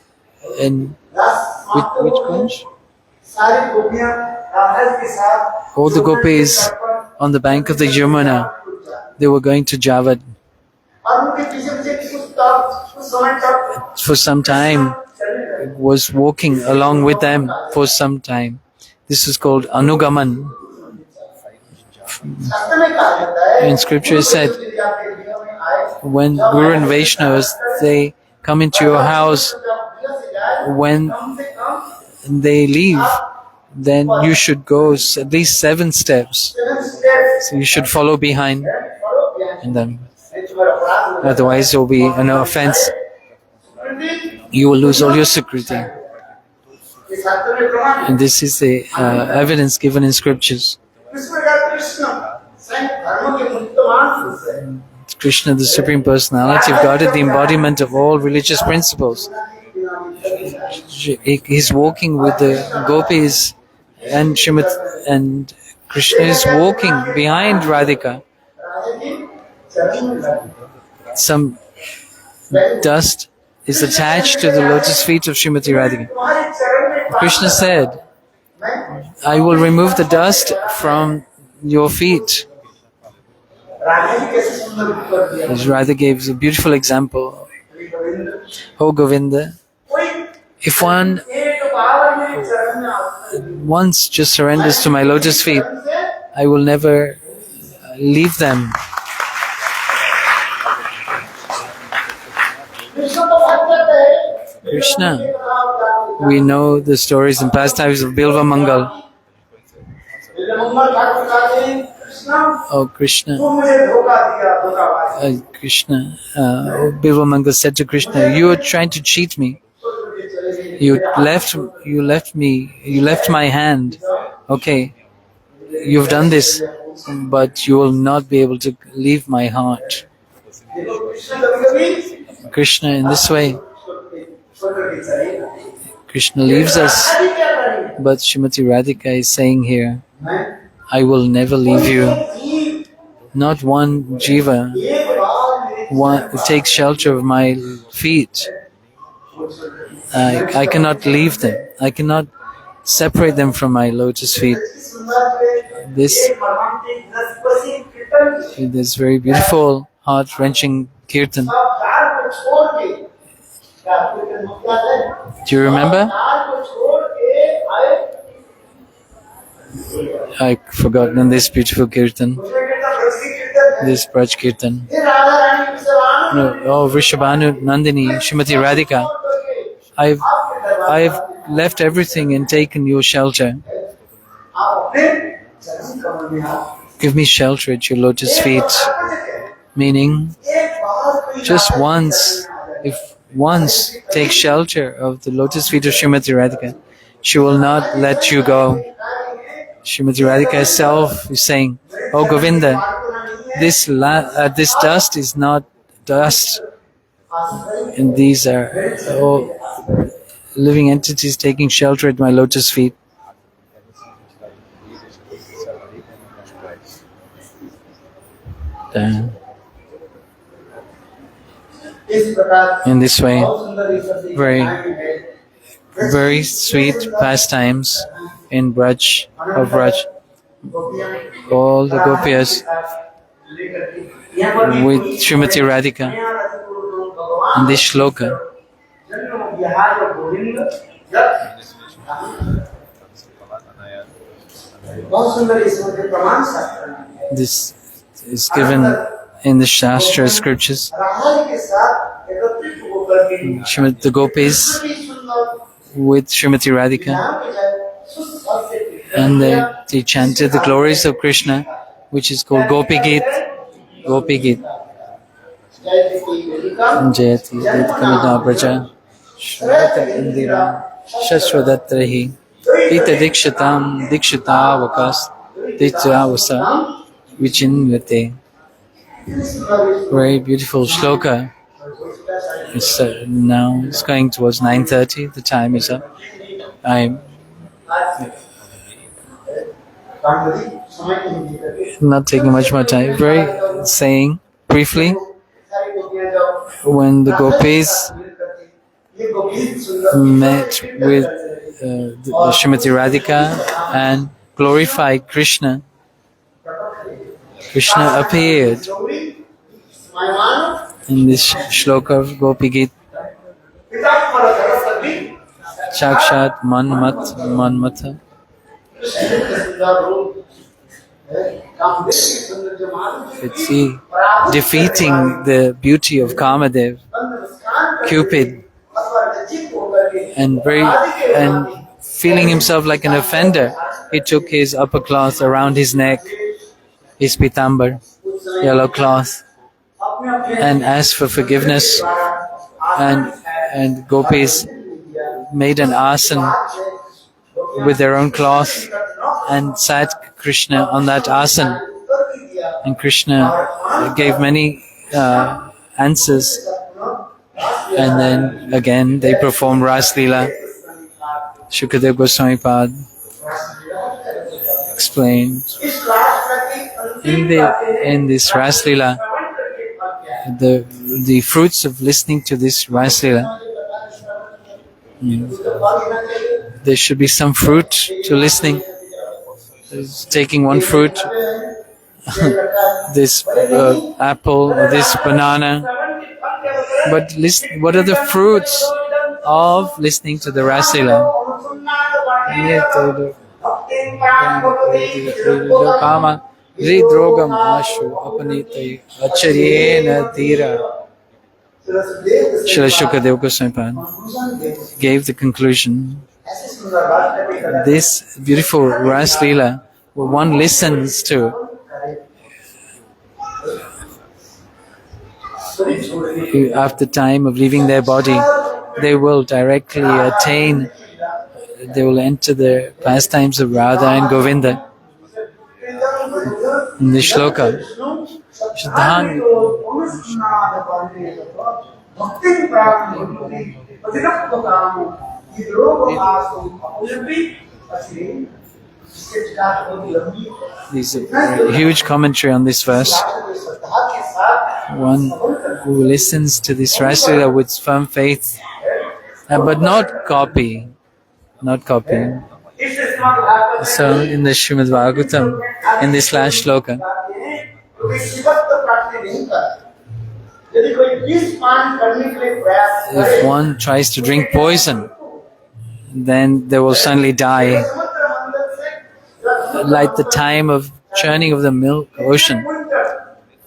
in which kunj? All the gopis on the bank of the Yamuna, they were going to Javad. For some time, was walking along with them for some time. This is called Anugaman. In scripture it said, when Guru and Vaishnavas, they come into your house, when they leave, then you should go at least 7 steps. So you should follow behind them. Otherwise there will be an offense. You will lose all your security. And this is the evidence given in scriptures. Krishna, the Supreme Personality of Godhead, the embodiment of all religious principles. He's walking with the gopis, and Krishna is walking behind Radhika. Some dust is attached to the lotus feet of Srimati Radhika. Krishna said, I will remove the dust from your feet. Radha gives a beautiful example. Oh Govinda, if one once just surrenders to my lotus feet, I will never leave them. Krishna, we know the stories and pastimes of Bilva Mangal. Oh Krishna, Bilva Mangal said to Krishna, "You are trying to cheat me. You left my hand. Okay, you've done this, but you will not be able to leave my heart." Krishna, in this way, Krishna leaves us, but Srimati Radhika is saying here, I will never leave you. Not one jiva takes shelter of my feet. I cannot leave them. I cannot separate them from my lotus feet. This very beautiful, heart-wrenching kirtan. Do you remember? I forgotten this beautiful kirtan. This Braj kirtan. No, Vrishabhanu Nandini, Srimati Radhika. I've left everything and taken your shelter. Give me shelter at your lotus feet. Meaning, just once, if once take shelter of the lotus feet of Srimati Radhika, she will not let you go. Srimati Radhika herself is saying, "Oh Govinda, this dust is not dust, and these are all living entities taking shelter at my lotus feet." In this way, very sweet pastimes in Braj. All the gopis with Srimati Radhika in this shloka. This is given in the Shastra scriptures. The gopis with Srimati Radhika, and they chanted the glories of Krishna, which is called Gopi Git. Gopi Git. Jayati Kamida Braja Shravata Indira Shashwadatrahi Pita Dikshatam Dikshitavakas Ditravasa Vichinvate. Very beautiful shloka. It's now it's going towards 9:30. The time is up. I'm not taking much more time. Very saying briefly, when the gopis met with the Srimati Radhika and glorified Krishna, Krishna appeared in this shloka of Gopi Git. Chakshat Manmatha. It's he defeating the beauty of Kamadev, Cupid, and feeling himself like an offender. He took his upper cloth around his neck, his pitambar, yellow cloth, and asked for forgiveness. And gopis made an asana with their own cloth and sat Krishna on that asana. And Krishna gave many answers. And then again they performed Ras Leela. Shukadev Goswami Pad explained in this Ras Leela, the fruits of listening to this Ras Leela. there should be some fruit to listening. Taking one fruit, this apple or this banana. But what are the fruits of listening to the Rasila? Hridrogam ashu apanitai acharyena dhira. Srila Shukadeva Goswami gave the conclusion. This beautiful Ras Leela, where one listens to, after time of leaving their body, they will directly attain, they will enter the pastimes of Radha and Govinda. In the shloka, there's a huge commentary on this verse. One who listens to this Rasila with firm faith, but not copy. So in the Srimad Bhagavatam, in this last shloka, if one tries to drink poison, then they will suddenly die. Like the time of churning of the milk ocean,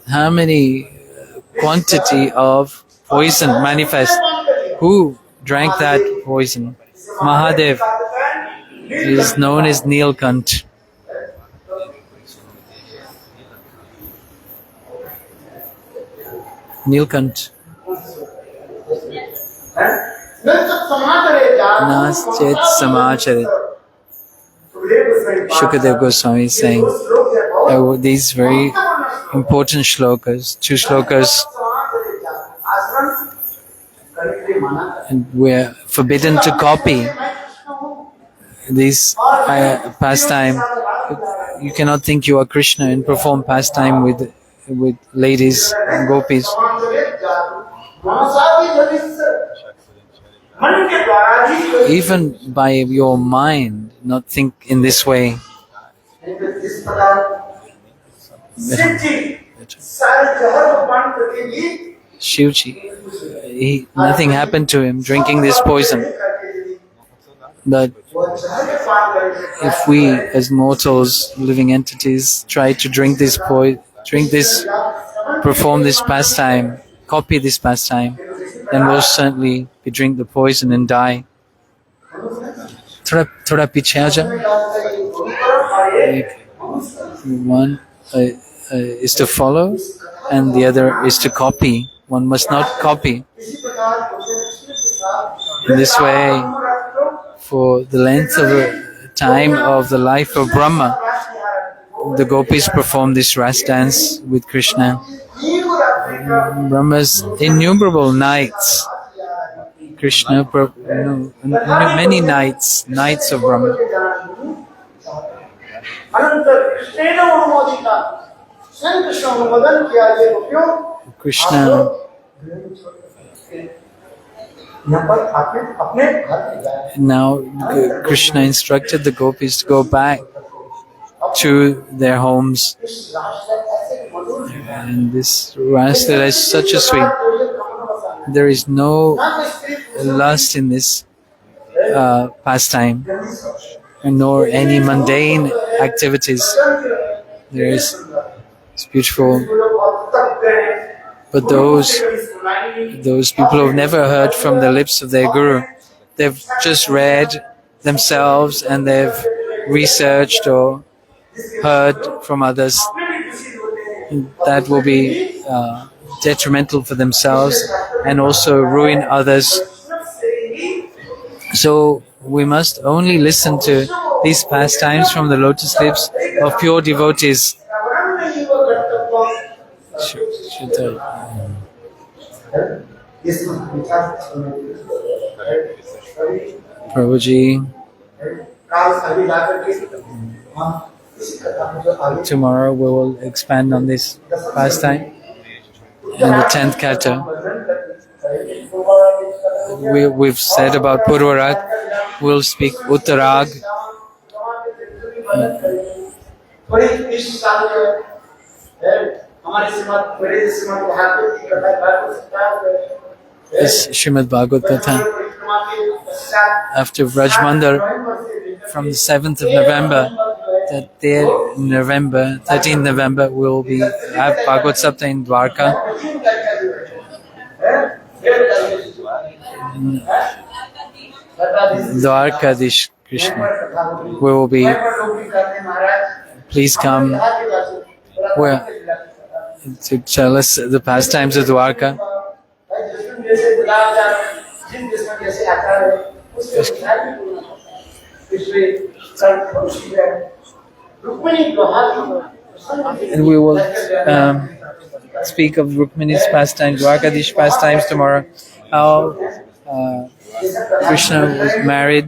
how many quantity of poison manifest? Who drank that poison? Mahadev is known as Nilkant. Nilkant. Naschet samacharit. Shukadeva Goswami is saying these very important shlokas, 2 shlokas, and we're forbidden to copy these pastime. You cannot think you are Krishna and perform pastime with ladies and gopis. Even by your mind, not think in this way. Shivji, nothing happened to him drinking this poison. But if we, as mortals, living entities, try to perform this pastime, copy this pastime, then we'll certainly drink the poison and die. Thoda piche aaja. One is to follow, and the other is to copy. One must not copy. In this way, for the length of the time of the life of Brahma, the gopis perform this ras dance with Krishna. Brahma's innumerable nights. Krishna, many nights of Brahma. Krishna now Krishna instructed the gopis to go back to their homes, and this Rasleela is such a sweet. There is no lust in this pastime, nor any mundane activities. It's beautiful. But those people who have never heard from the lips of their guru, they've just read themselves and they've researched or heard from others. That will be detrimental for themselves and also ruin others. So we must only listen to these pastimes from the lotus lips of pure devotees. Prabhuji, tomorrow we will expand on this pastime in the 10th canto. We've said about Purvarat. will speak Uttarag. This Srimad Bhagavata-saptaha after Vrajmandar from the 7th of November. That there, November, 13th November, will be have Bhagavata-saptaha in Dwarka. Dwarkadish Krishna. We will be. Please come. Where to tell us the pastimes of Dwarka. And we will speak of Rukmini's pastimes, Dwarkadish pastimes tomorrow. How Krishna was married.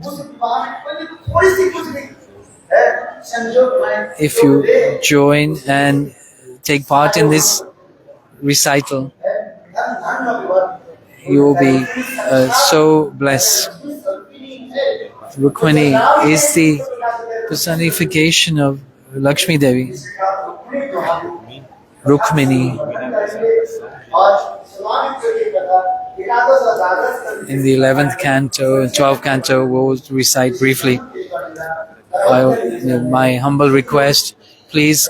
If you join and take part in this recital, you will be so blessed. Rukmini is the personification of Lakshmi Devi. Rukmini. In the 11th canto and 12th canto, we'll recite briefly. My humble request, please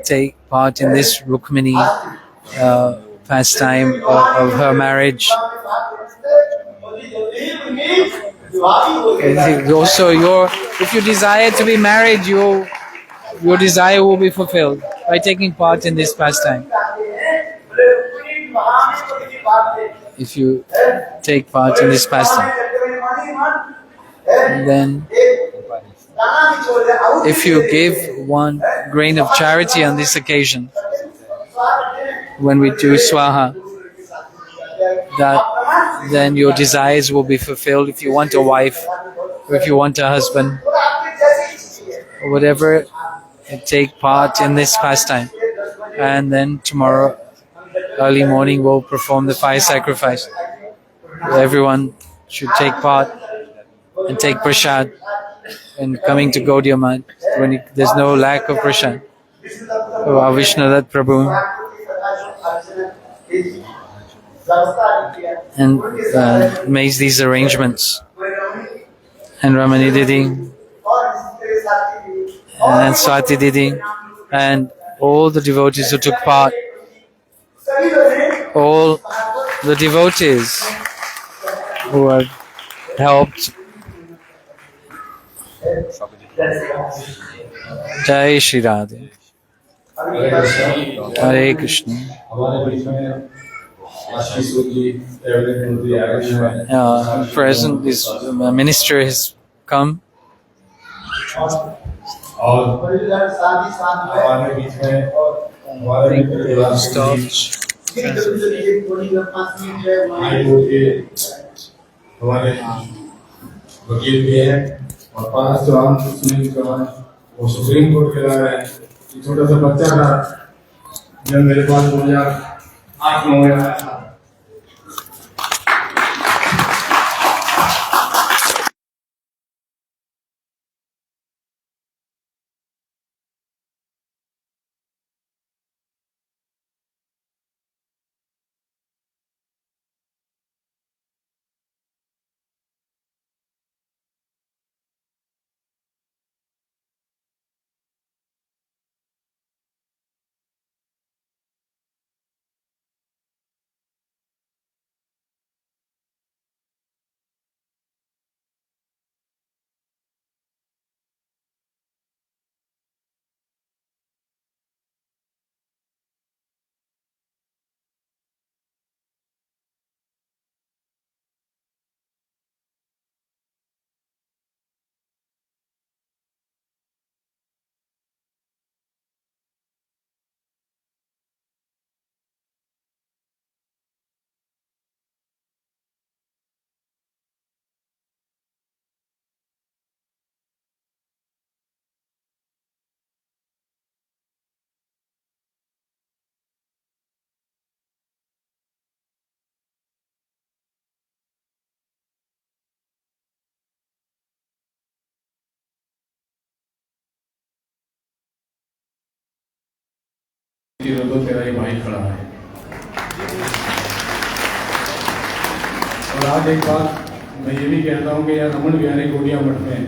take part in this Rukmini pastime of her marriage. Also, if you desire to be married, your desire will be fulfilled by taking part in this pastime. If you take part in this pastime, then if you give one grain of charity on this occasion, when we do swaha, then your desires will be fulfilled. If you want a wife, or if you want a husband, or whatever, take part in this pastime. And then tomorrow, early morning, we'll perform the fire sacrifice. Everyone should take part and take prasad. And coming to Gaudiya Math, there's no lack of prasad. Oh, Avishnadat Prabhu. And makes these arrangements. And Ramani Didi. And Swati Didi. And all the devotees who took part. All the devotees who have helped. Jai Shri Radhe. Hare Krishna. Present, this minister has come. वकील भी है और 5 तो आम supreme court वो supreme court के रहा है छोटा सा बच्चा था जब मेरे पास 2008-9 में आया था तो तेरा ये भाई खड़ा है। और आज एक बात मैं ये भी कहता हूँ कि यार रमन बिहारी गोलियां मठ में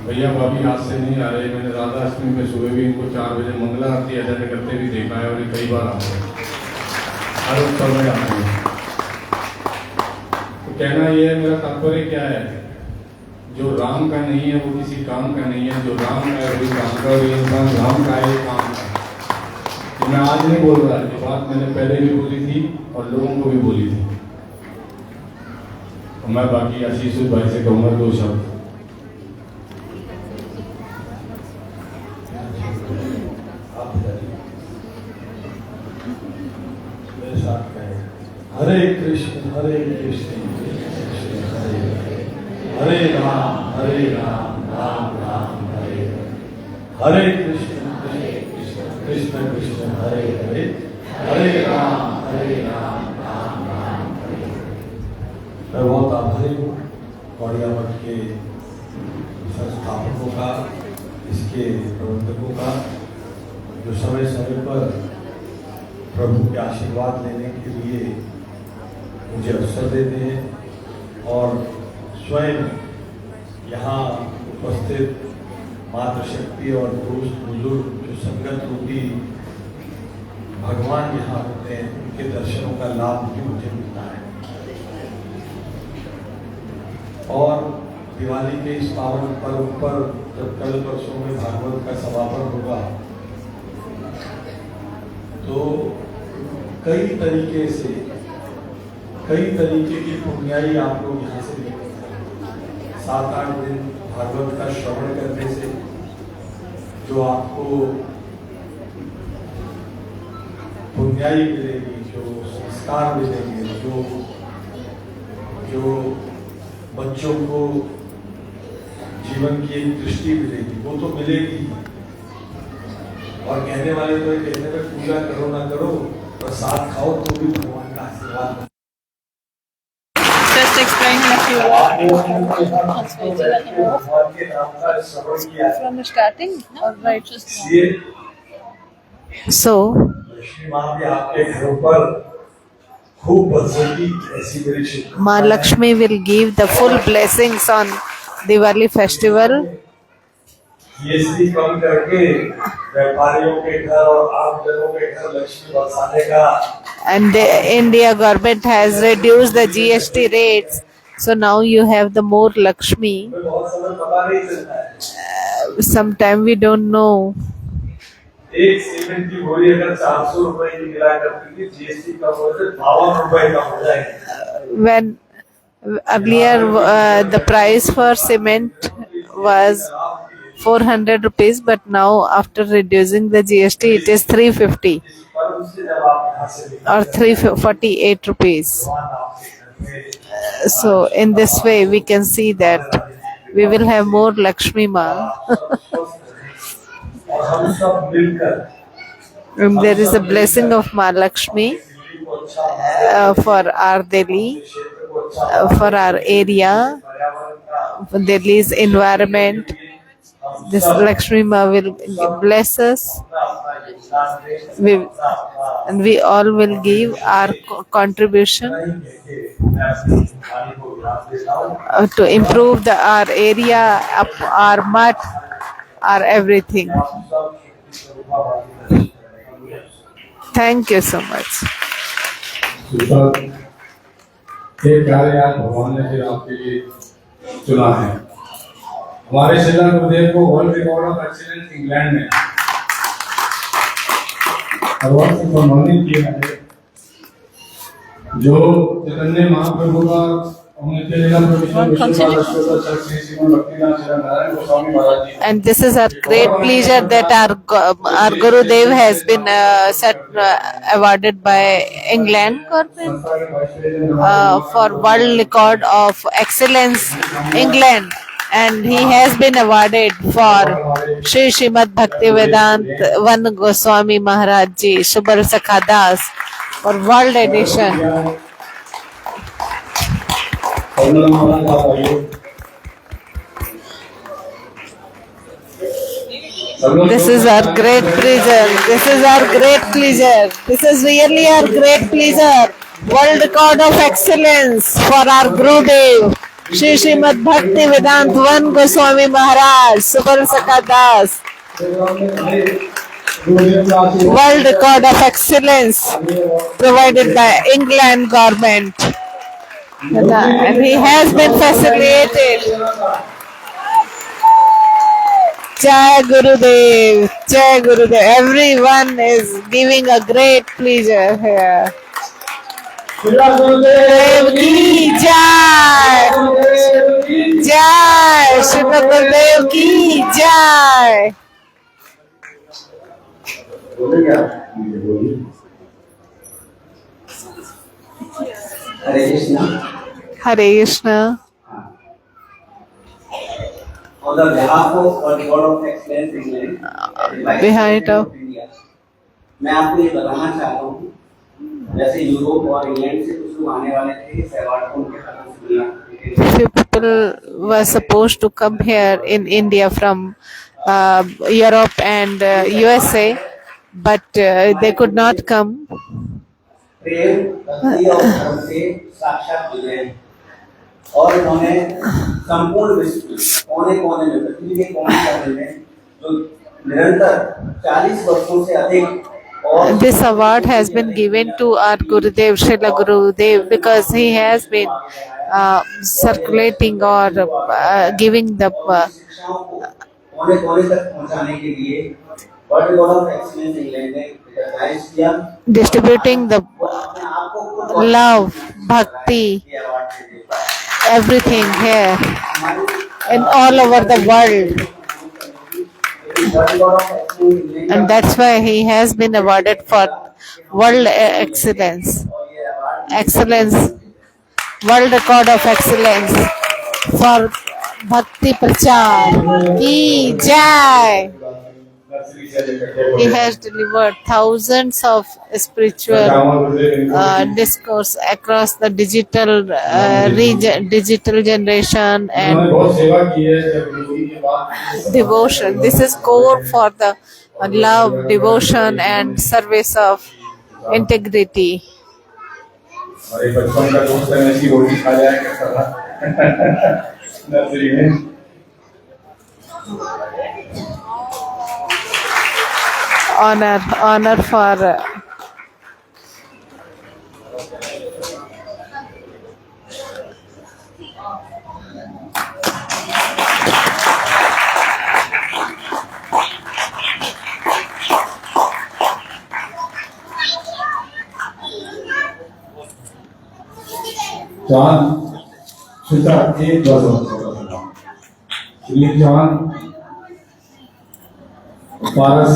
भैया भाभी आज से नहीं आ रहे। मैंने राधा अष्टमी में सुबह भी इनको 4 बजे मंगला आरती अटेंड करते भी देखा है और ये कई बार आते हैं, हर उत्सव में आते हैं। तो कहना ये है, मेरा तात्पर्य क्या है, जो राम का नहीं है वो किसी काम का नहीं है, जो राम का है वही काम का, वही इंसान राम का है काम का। तो मैं आज नहीं बोल रहा, ये बात मैंने पहले भी बोली थी और लोगों को भी बोली थी। और मैं बाकी आशीष भाई से कहूँगा 2 शब्द। हरे कृष्ण हरे कृष्ण हरे राम राम राम हरे हरे कृष्ण कृष्ण कृष्ण हरे हरे हरे राम राम राम हरे। मैं बहुत आभारी हूँ गौड़िया मठ के संस्थापकों का, इसके प्रबंधकों का, जो समय समय पर प्रभु के आशीर्वाद लेने के लिए मुझे अवसर देते हैं और स्वयं यहाँ उपस्थित मातृशक्ति और दोस्त बुजुर्ग जो संगत रूपी भगवान यहाँ होते हैं, उनके दर्शनों का लाभ भी मुझे मिलता है। और दिवाली के इस पावन पर्व पर जब कल परसों में भागवत का समापन होगा तो कई तरीके की पुण्याई आप लोग यहाँ से लेंगे। 7-8 दिन भागवत का श्रवण करने से जो आपको पुण्याई मिलेगी, जो संस्कार मिलेंगे, जो बच्चों को जीवन की एक दृष्टि मिलेगी, वो तो मिलेगी। और कहने वाले तो कहने में पूजा करो ना करो, प्रसाद खाओ तो भी भगवान का आशीर्वाद। Just explain if you want. From the starting, or right? So, Ma Lakshmi will give the full blessings on Diwali festival. GST कम करके व्यापारियों के घर और आम जनों के घर लक्ष्मी बरसाने का। And the India government has reduced the GST rates, so now you have the more Lakshmi. बहुत समय पता नहीं चलता है। Sometime we don't know. एक सीमेंट की बोरी अगर 400 रुपए की मिला करती थी, जीएसटी कम हो जाए 52 रुपए कम हो जाएगी। When earlier the price for cement was 400 rupees, but now after reducing the GST it is 350 or 348 rupees. So in this way we can see that we will have more Lakshmi Ma. And there is a blessing of Ma Lakshmi for our Delhi, for our area, for Delhi's environment. This Lakshmi Ma will bless us. And we all will give our contribution to improve our area, our mutt, our everything. Thank you so much. भगवान ने फिर आपके लिए चुना है। हमारे शिला गुरुदेव को world record of excellence England में अवार्ड से सम्मानित किया है, जो चैतन्य महाप्रभु का And this is our great pleasure that our Gurudev has been awarded by England government for World Record of Excellence England, and he has been awarded for Shri Srimad Bhaktivedanta Van Goswami Maharaj Ji Subal Sakha Das for World Edition. सब लोग This जोर is से our ताली great बजाइए pleasure. This is our great pleasure. This is really our great pleasure. World Record of Excellence for our Gurudev, Shri Srimad Bhakti Vedant Van Goswami Maharaj, Subal Saka Das. World Record of Excellence provided by England government. And he has been facilitated. Jai Gurudev, Jai Gurudev. Everyone is giving a great pleasure here. Gurudev ki Jai, Jai, Shri Gurudev ki Jai. Hare Krishna. Hare Krishna. On the behalf of World God of Excellence England and Vice Behind President of of India, मैं आपको ये बताना चाहता हूँ जैसे Europe और England से कुछ लोग आने वाले थे इस अवार्ड को उनके हाथों से मिलना few people were supposed to come here in India from Europe and USA, but they could not come. प्रेम भक्ति और धर्म से साक्षात जुड़े हैं और उन्होंने संपूर्ण विश्व में कोने कोने में पृथ्वी के कोने कोने में जो निरंतर 40 वर्षों से अधिक This award has been given to our Gurudev, Srila Gurudev, because he has been circulating or giving the और शिक्षाओं को कोने कोने तक पहुंचाने के लिए world God of excellence England ने रिकॉग्नाइज किया distributing the love, bhakti, everything here and all over the world. And that's why he has been awarded for World Excellence. Excellence, World Record of Excellence for Bhakti Prachar. Ki Jai! He has delivered thousands of spiritual discourse across the digital generation and devotion. This is core for the love, devotion, and service of integrity. और एक बचपन का दोस्त है ऐसी रोटी खा जाए कैसा था नर्सरी में Honor for जॉन सुचा एक सुनील चौहान पारस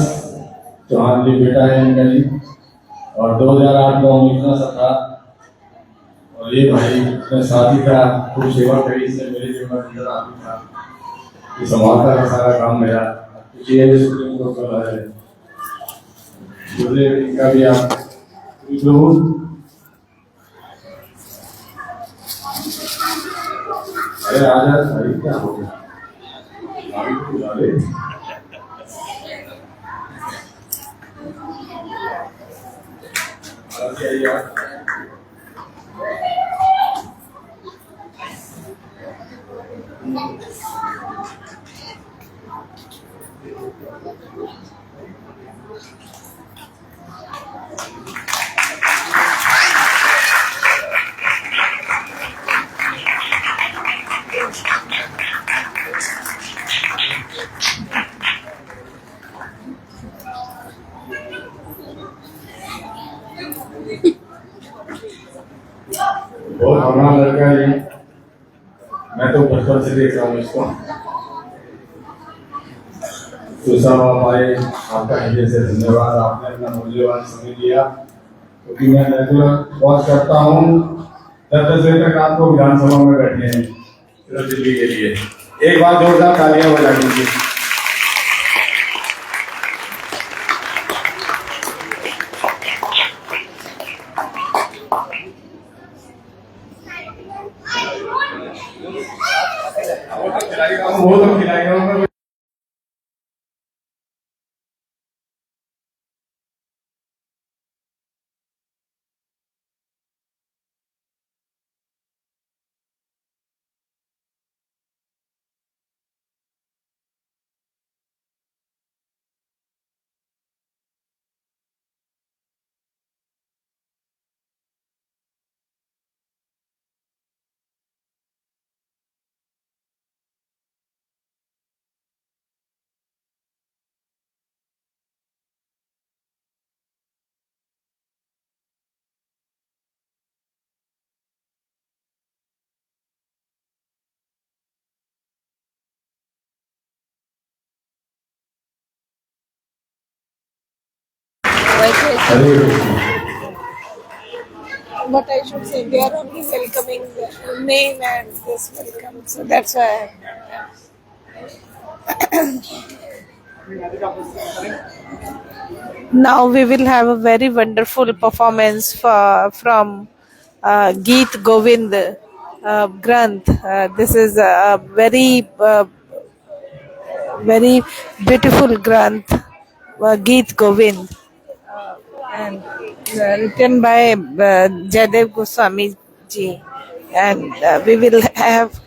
चौहान जी बेटा है इनका जी और 2008 में उनका सा था और ये भाई अपने साथी का खूब सेवा करी इससे मेरे जीवन में नजर आती था ये संभालता का सारा काम मेरा ये सुप्रीम कोर्ट का है मुझे इनका भी आप लोग अरे आजा भाई क्या हो गया अभी तो बुला ले यार बहुत हमारा लड़का है मैं तो बचपन से देख रहा हूँ इसको तो सब आप आए आपका हृदय से धन्यवाद आपने अपना मूल्यवान समय दिया क्योंकि मैं रेगुलर वॉच करता हूँ 10 बजे तक आपको विधानसभा में बैठे हैं सिर्फ दिल्ली के लिए एक बार जोरदार तालियां बजा दीजिए वो तो खिलाएगा हरे Krishna. But I should say they are only welcoming the name and this welcome. So that's why. Now we will have a very wonderful performance from Geet Govind Granth. This is a very beautiful Granth, Geet Govind, and written by Jadev Goswami ji. And we will have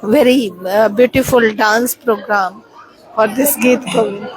very beautiful dance program for this Geet Govind.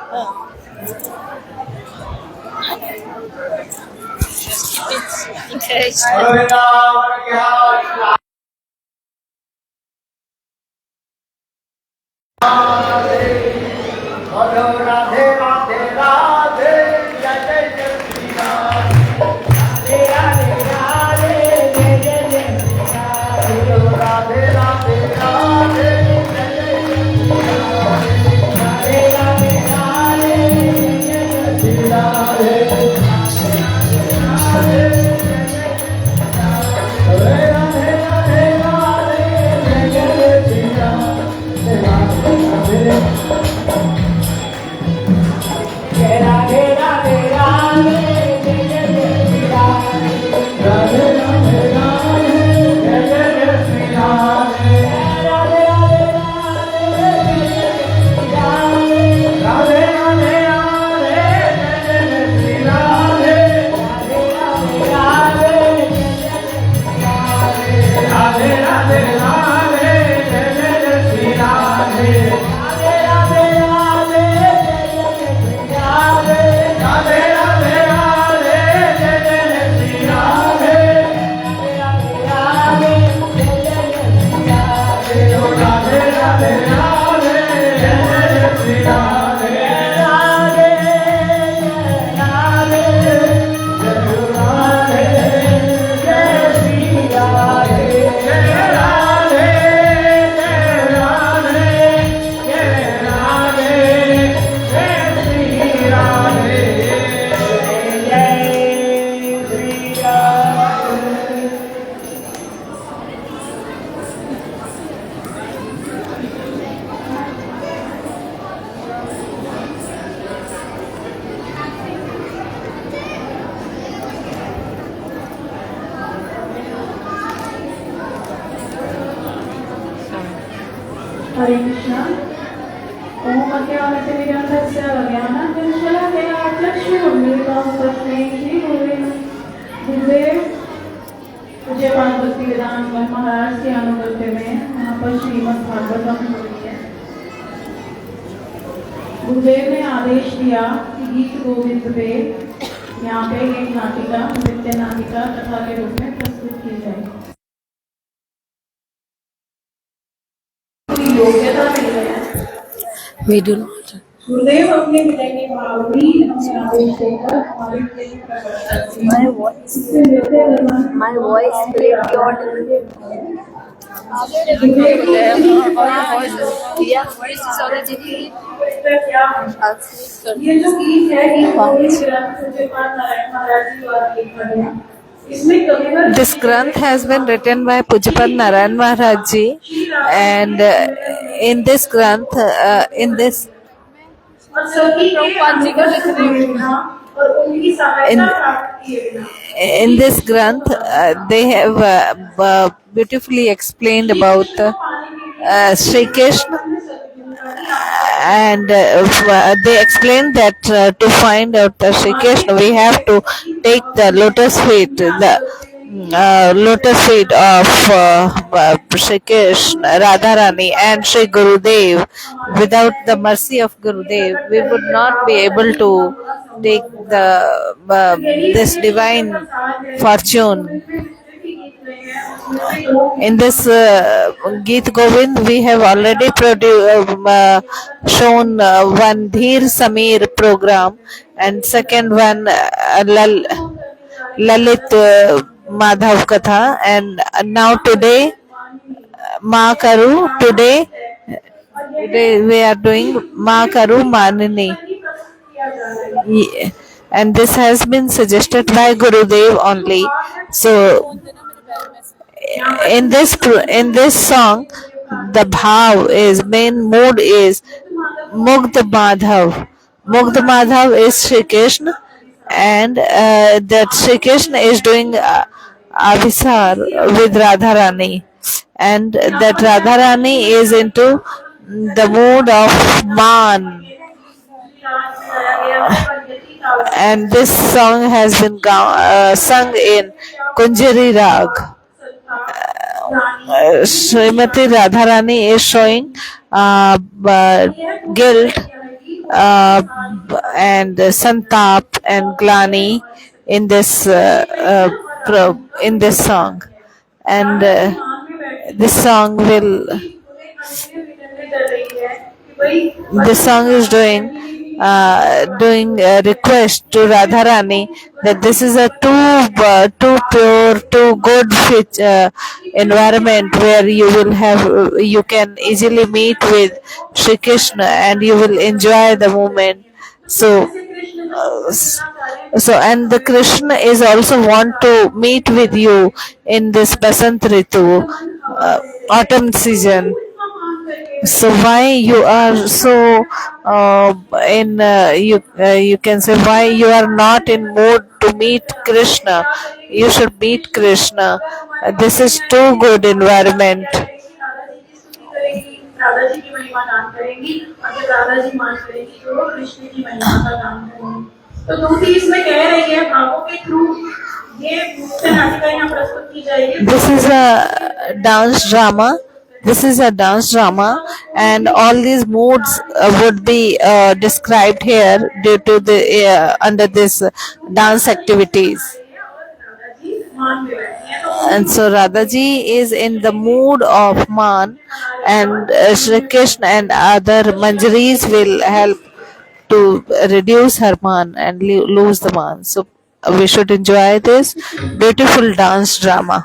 Hare Krishna. Om Adhyana Timirandasya Vagyana Vinashala Vena Atlakshya Vamritam Tasmai Shri Gurudev पूज्य भक्ति वेदांत महाराज के अनुगत्य में यहाँ पर श्रीमद् भागवतम हो रही है। गुरुदेव ने आदेश दिया कि गीत गोविंद पे यहाँ पे एक नाटिका, नृत्य नाटिका कथा के रूप में प्रस्तुत की जाए। योग्यता मिल गया। We do not. गुरुदेव अपने विनय के बावजूद हमें आदेश देकर हमारे प्रेम प्रकट My voice very audible. Yeah, voice is already ये जो गीत है ये पूज्य नारायण महाराज जी द्वारा लिखा गया। इसमें कविवर This Granth has been written by Pujapad Narayan Maharaj ji, and in this Granth, in this और सभी के अनुगत हुए बिना और उनकी सहायता प्राप्त किए बिना in this Granth, they have beautifully explained about Sri Krishna, and they explained that to find out the Sri Krishna, we have to take the lotus feet, lotus feet of Sri Krishna, Radharani, and Sri Gurudev. Without the mercy of Gurudev, we would not be able to take the this divine fortune. In this Geet Govind, we have already shown one Dheer Samir program, and second one Lalit Madhav Katha, and now today Ma Karu. Today we are doing Ma Karu Manini. and this has been suggested by Gurudev only. So in this song, the bhav is main mood is Mugdha Madhav. Mugdha Madhav is Shri Krishna, and that Shri Krishna is doing Abhisar with Radharani, and that Radharani is into the mood of man, and this song has been sung in Kunjari Rag. Srimati Radharani is showing guilt and santap and glani in this song, and this song will this song is doing a request to Radharani that this is a too pure, too good environment where you can easily meet with Shri Krishna and you will enjoy the moment. So and the Krishna is also want to meet with you in this Basant Ritu, autumn season. So why you are so you can say why you are not in mood to meet Krishna? You should meet Krishna. This is too good environment. दादाजी की महिमा दान करेंगी और जब दादाजी मान करेंगी तो वो कृष्ण की महिमा का दान करेंगी। तो दूसरी इसमें कह रही है भावों के थ्रू ये मुख्य नाटिका यहाँ प्रस्तुत की जाएगी। This is a dance drama. This is a dance drama, and all these moods would be described here due to the under this dance activities. And so Radhaji is in the mood of man, and Shri Krishna and other manjaris will help to reduce her man and lose the man. So we should enjoy this beautiful dance drama.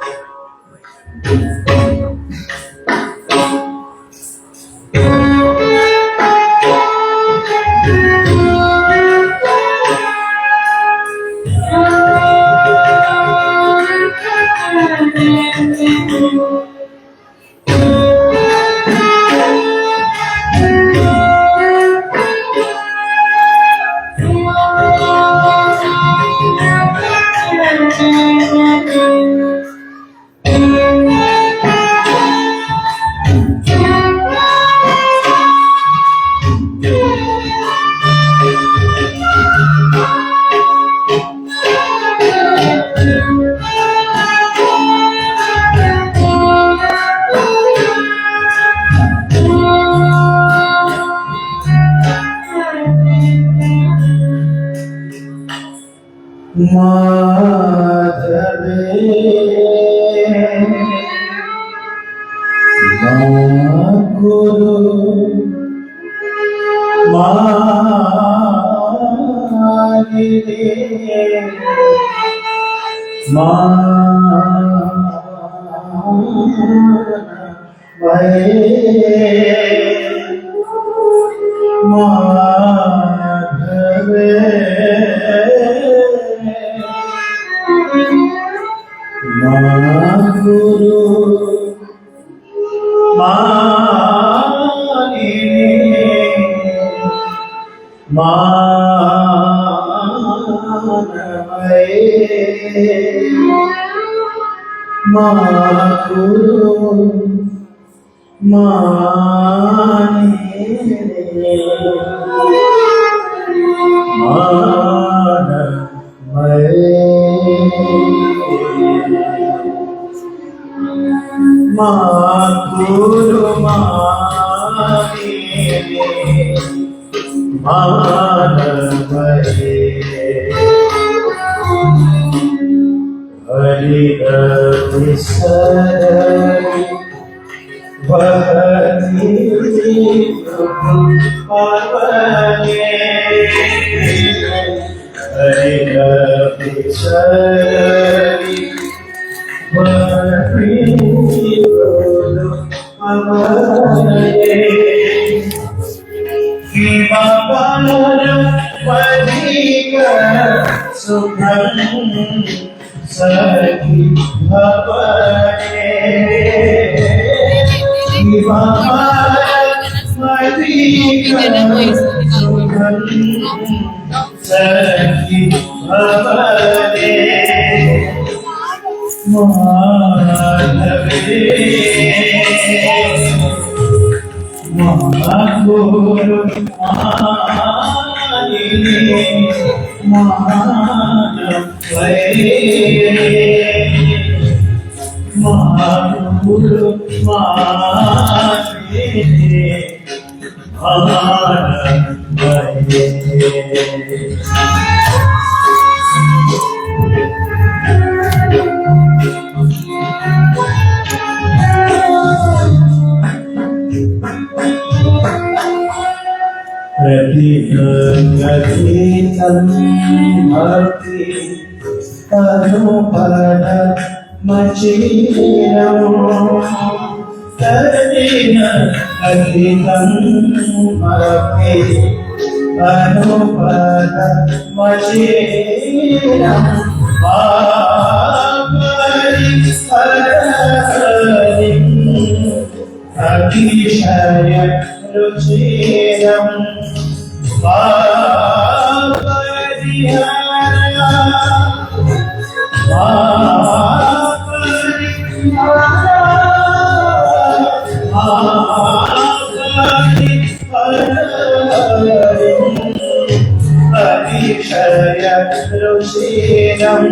सुखं सखि भवने सुखं सखि भवने माधवे महागुरु मानवे महागुरु मानवे प्रतिगतीतं भक्ति अनुपद मचीरं प्रतिगतीतं भक्ति अनुपद मचीरं हरिं अतिशय रुचिरम् अतिशय रुचिरम्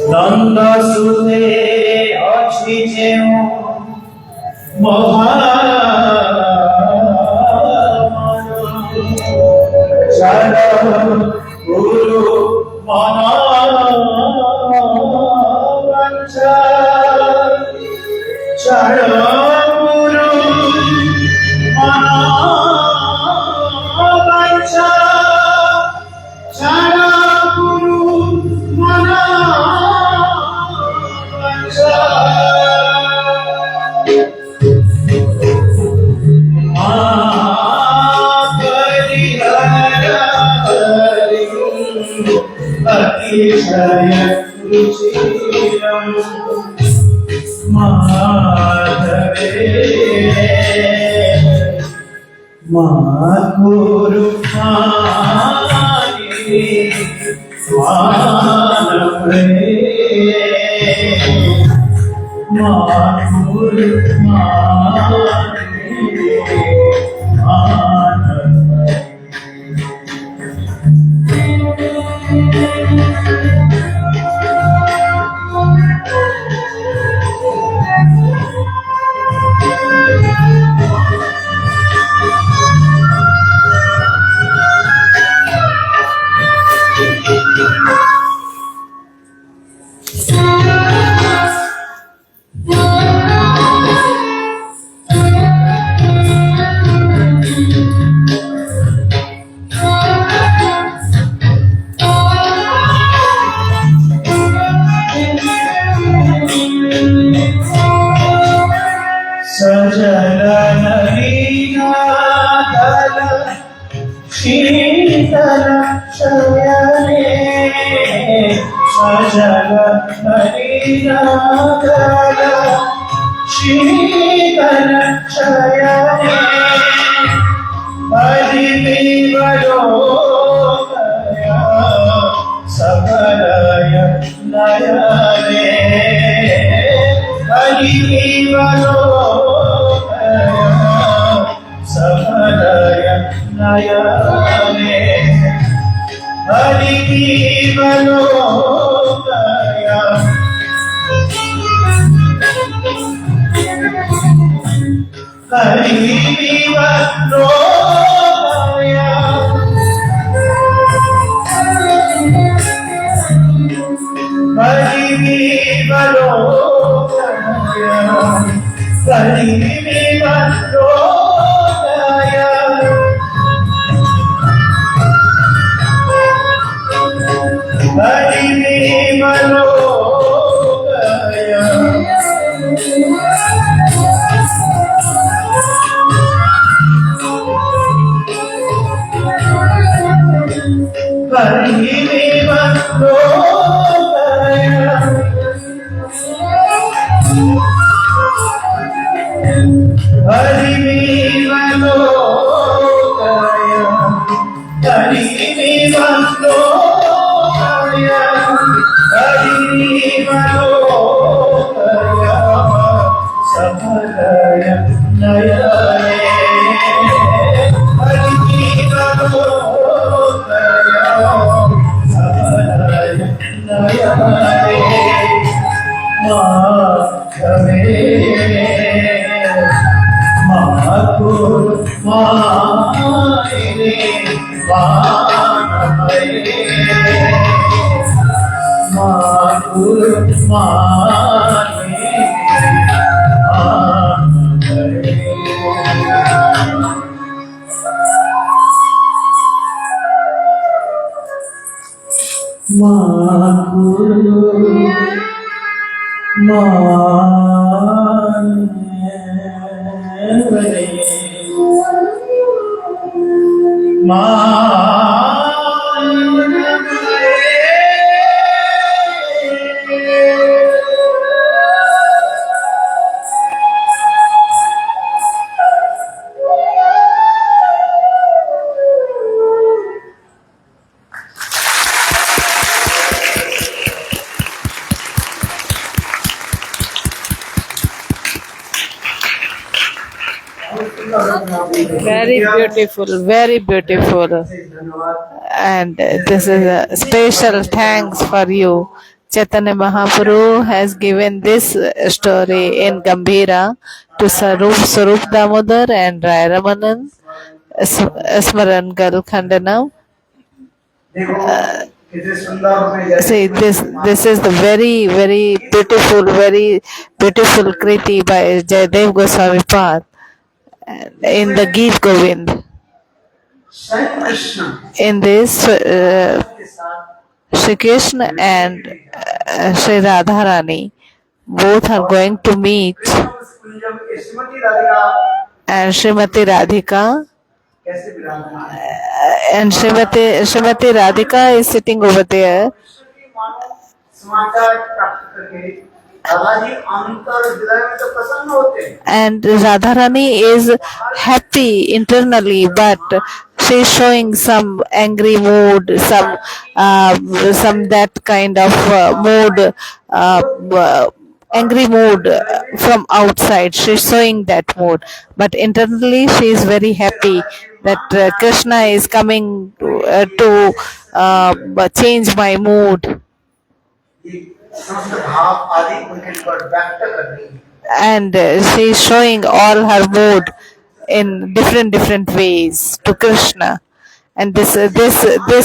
नंद सुते अछि जेउ चरण गुरु मना चरण गुरु मना चरण गुरु मना अतिशय रुचिरं माधवे माधुरु मानवे माधुरु मानवे शीतल शयने परिविवलोकया सकलय नयने परिविवलोकया सकलय नयने परिविवलोकया परिविवलोकया Very beautiful, very beautiful. And this is a special thanks for you. Chaitanya Mahaprabhu has given this story in Gambhira to Sarup Damodar and Rai Ramanan Smarangal Khandanam. See, this is the very beautiful kriti by Jayadev Goswami Pad in the Geet Govind. In this, Shri Krishna and Shri Radharani both are going to meet, and Srimati Radhika and Srimati Radhika is sitting over there. And Radharani is happy internally, but she's showing some angry mood, some that kind of mood, angry mood from outside. She's showing that mood, but internally she is very happy that Krishna is coming to change my mood. And she is showing all her mood in different ways to Krishna. And this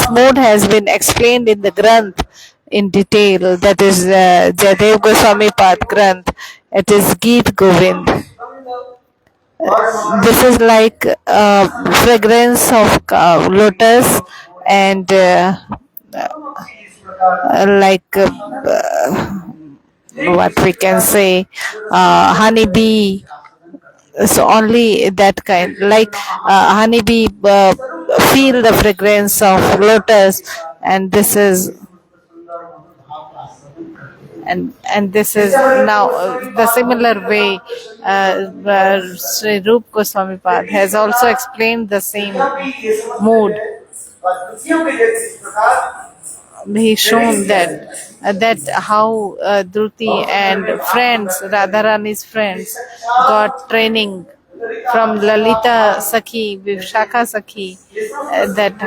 mood has been explained in the Granth in detail. That is Jayadev Goswami Pad Granth. It is Geet Govind. This is like fragrance of lotus and like what we can say honeybee. So only that kind, like honeybee feel the fragrance of lotus, and this is and this is now the similar way Sri Rup Goswami Pad has also explained the same mood. He shown that how Druti and friends, Radharani's friends, got training from Lalita Sakhi, Vishakha Sakhi, that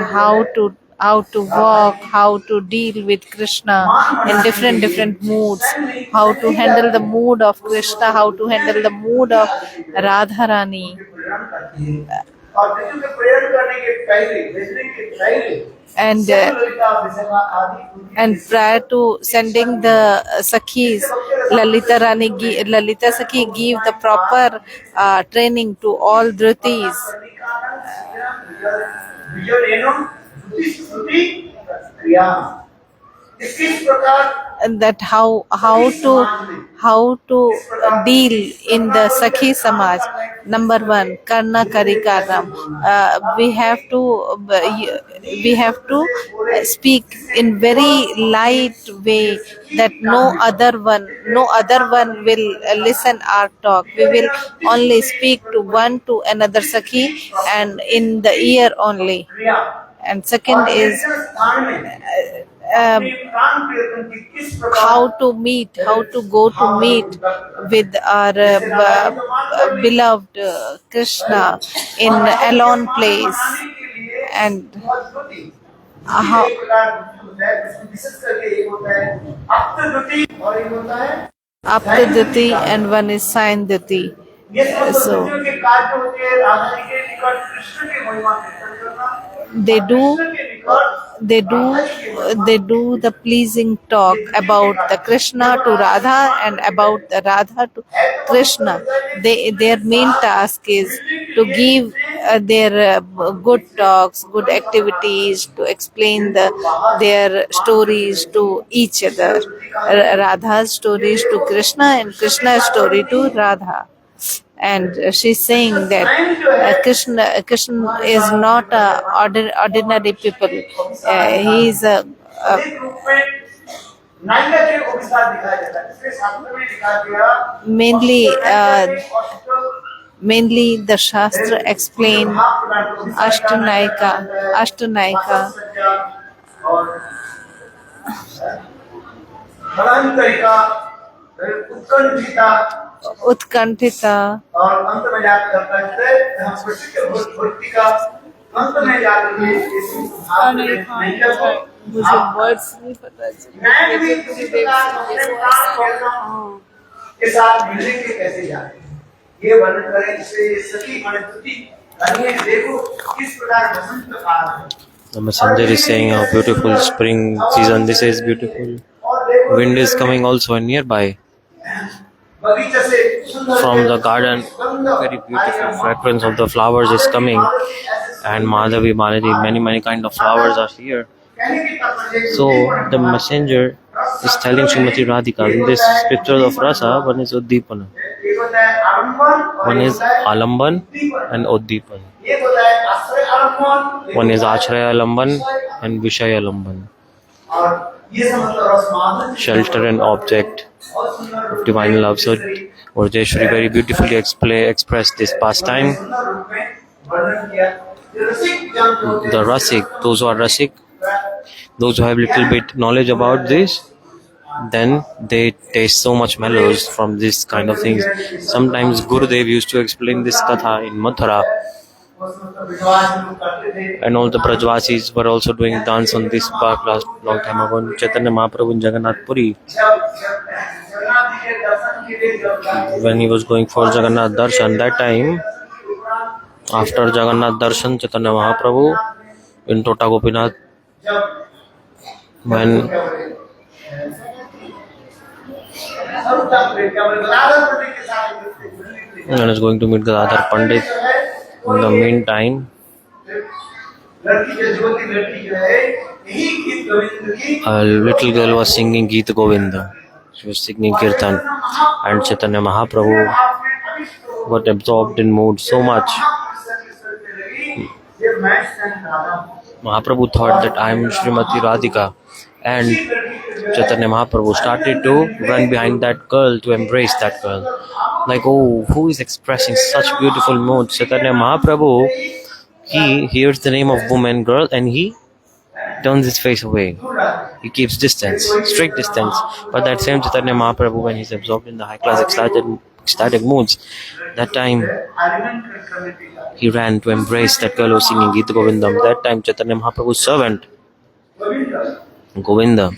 how to walk, how to deal with Krishna in different moods, how to handle the mood of Krishna, how to handle the mood of Radharani. And prior to sending the Sakhis, Lalita Sakhi gave the proper training to all Dhrutis. And that how to deal in the Sakhi Samaj. Number one, Karna Karikaram. We have to speak in very light way, that no other one will listen our talk. We will only speak to another Sakhi, and in the ear only. And second is how to go to meet with our beloved Krishna in alone place, and how Aptaduti and one is Sainduti. So they do the pleasing talk about the Krishna to Radha and about the Radha to Krishna. Their main task is to give their good talks, good activities, to explain their stories to each other. Radha's stories to Krishna and Krishna's story to Radha. And she's saying that Krishna is not ordinary people. He is mainly the Shastra explain Ashtanayika, Utkanthita. और अंत में जाकर कहते हैं हम प्रसिद्ध भक्ति का अंत में जाकर के मुझे वर्ड्स नहीं पता के साथ मिलने के कैसे जाते ये वर्णन करें जिससे सखी गणपति देखो किस प्रकार बसंत काल है. The messenger is saying how beautiful spring season this is, beautiful. Wind is coming also nearby. From the garden, very beautiful fragrance of the flowers is coming, and Madhavi, Maladi, many kind of flowers are here. So the messenger is telling Srimati Radhika, in this scripture of Rasa, one is Uddipana, one is Alamban and Uddipan, one is Achraya Alamban and Vishaya Alamban, shelter and object of divine love. So Urjeshwari very beautifully expressed this pastime. The Rasik, those who are Rasik, those who have little bit knowledge about this, then they taste so much mellows from this kind of things. Sometimes Gurudev used to explain this katha in Mathura, and all the Brajvasis were also doing dance on this park last long time ago. Chaitanya Mahaprabhu in Jagannath Puri, when he was going for Jagannath Darshan, that time, after Jagannath Darshan, Chaitanya Mahaprabhu in Tota Gopinath, when I was going to meet Gadadhar Pandit, in the meantime, a little girl was singing Geet Govinda. She was singing Kirtan, and Chaitanya Mahaprabhu got absorbed in mood so much. Mahaprabhu thought that I am Srimati Radhika, and Chaitanya Mahaprabhu started to run behind that girl to embrace that girl. Like, oh, who is expressing such beautiful moods? Chaitanya Mahaprabhu, he hears the name of woman, girl, and he turns his face away. He keeps distance, strict distance. But that same Chaitanya Mahaprabhu, when he's absorbed in the high class ecstatic moods, that time he ran to embrace that girl who was singing Gita Govindam. That time Chaitanya Mahaprabhu's servant, Govinda,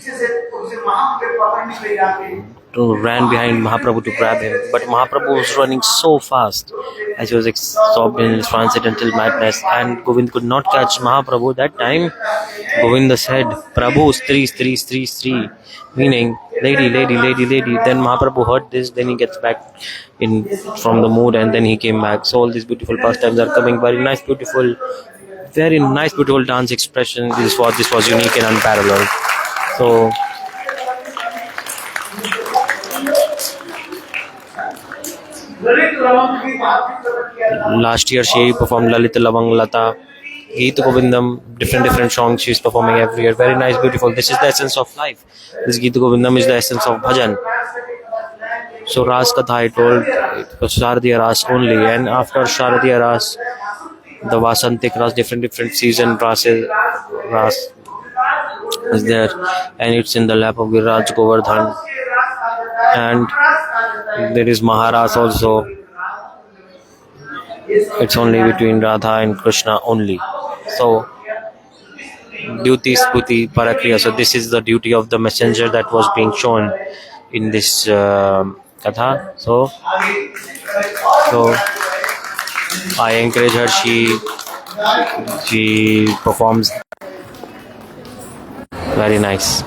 ran behind Mahaprabhu to grab him. But Mahaprabhu was running so fast as he was absorbed in his transcendental madness, and Govind could not catch Mahaprabhu. That time, Govinda said, Prabhu, Stri, meaning lady, lady, lady, lady. Then Mahaprabhu heard this, then he gets back in from the mood, and then he came back. So all these beautiful pastimes are coming. Very nice, beautiful dance expression. This was unique and unparalleled. So last year she performed Lalita Lavang Lata, Geeta Govindam, different songs she's performing every year. Very nice, beautiful. This is the essence of life. This Geeta Govindam is the essence of bhajan. So Ras Katha, I told, it was Sharadiya Ras only, and after Sharadiya Ras, the Vasantik Ras, different season Ras is there, and it's in the lap of Giriraj Govardhan, and there is Maharas also. It's only between Radha and Krishna only. So duty sputi parakriya. So this is the duty of the messenger that was being shown in this katha. So I encourage her. She performs very nice.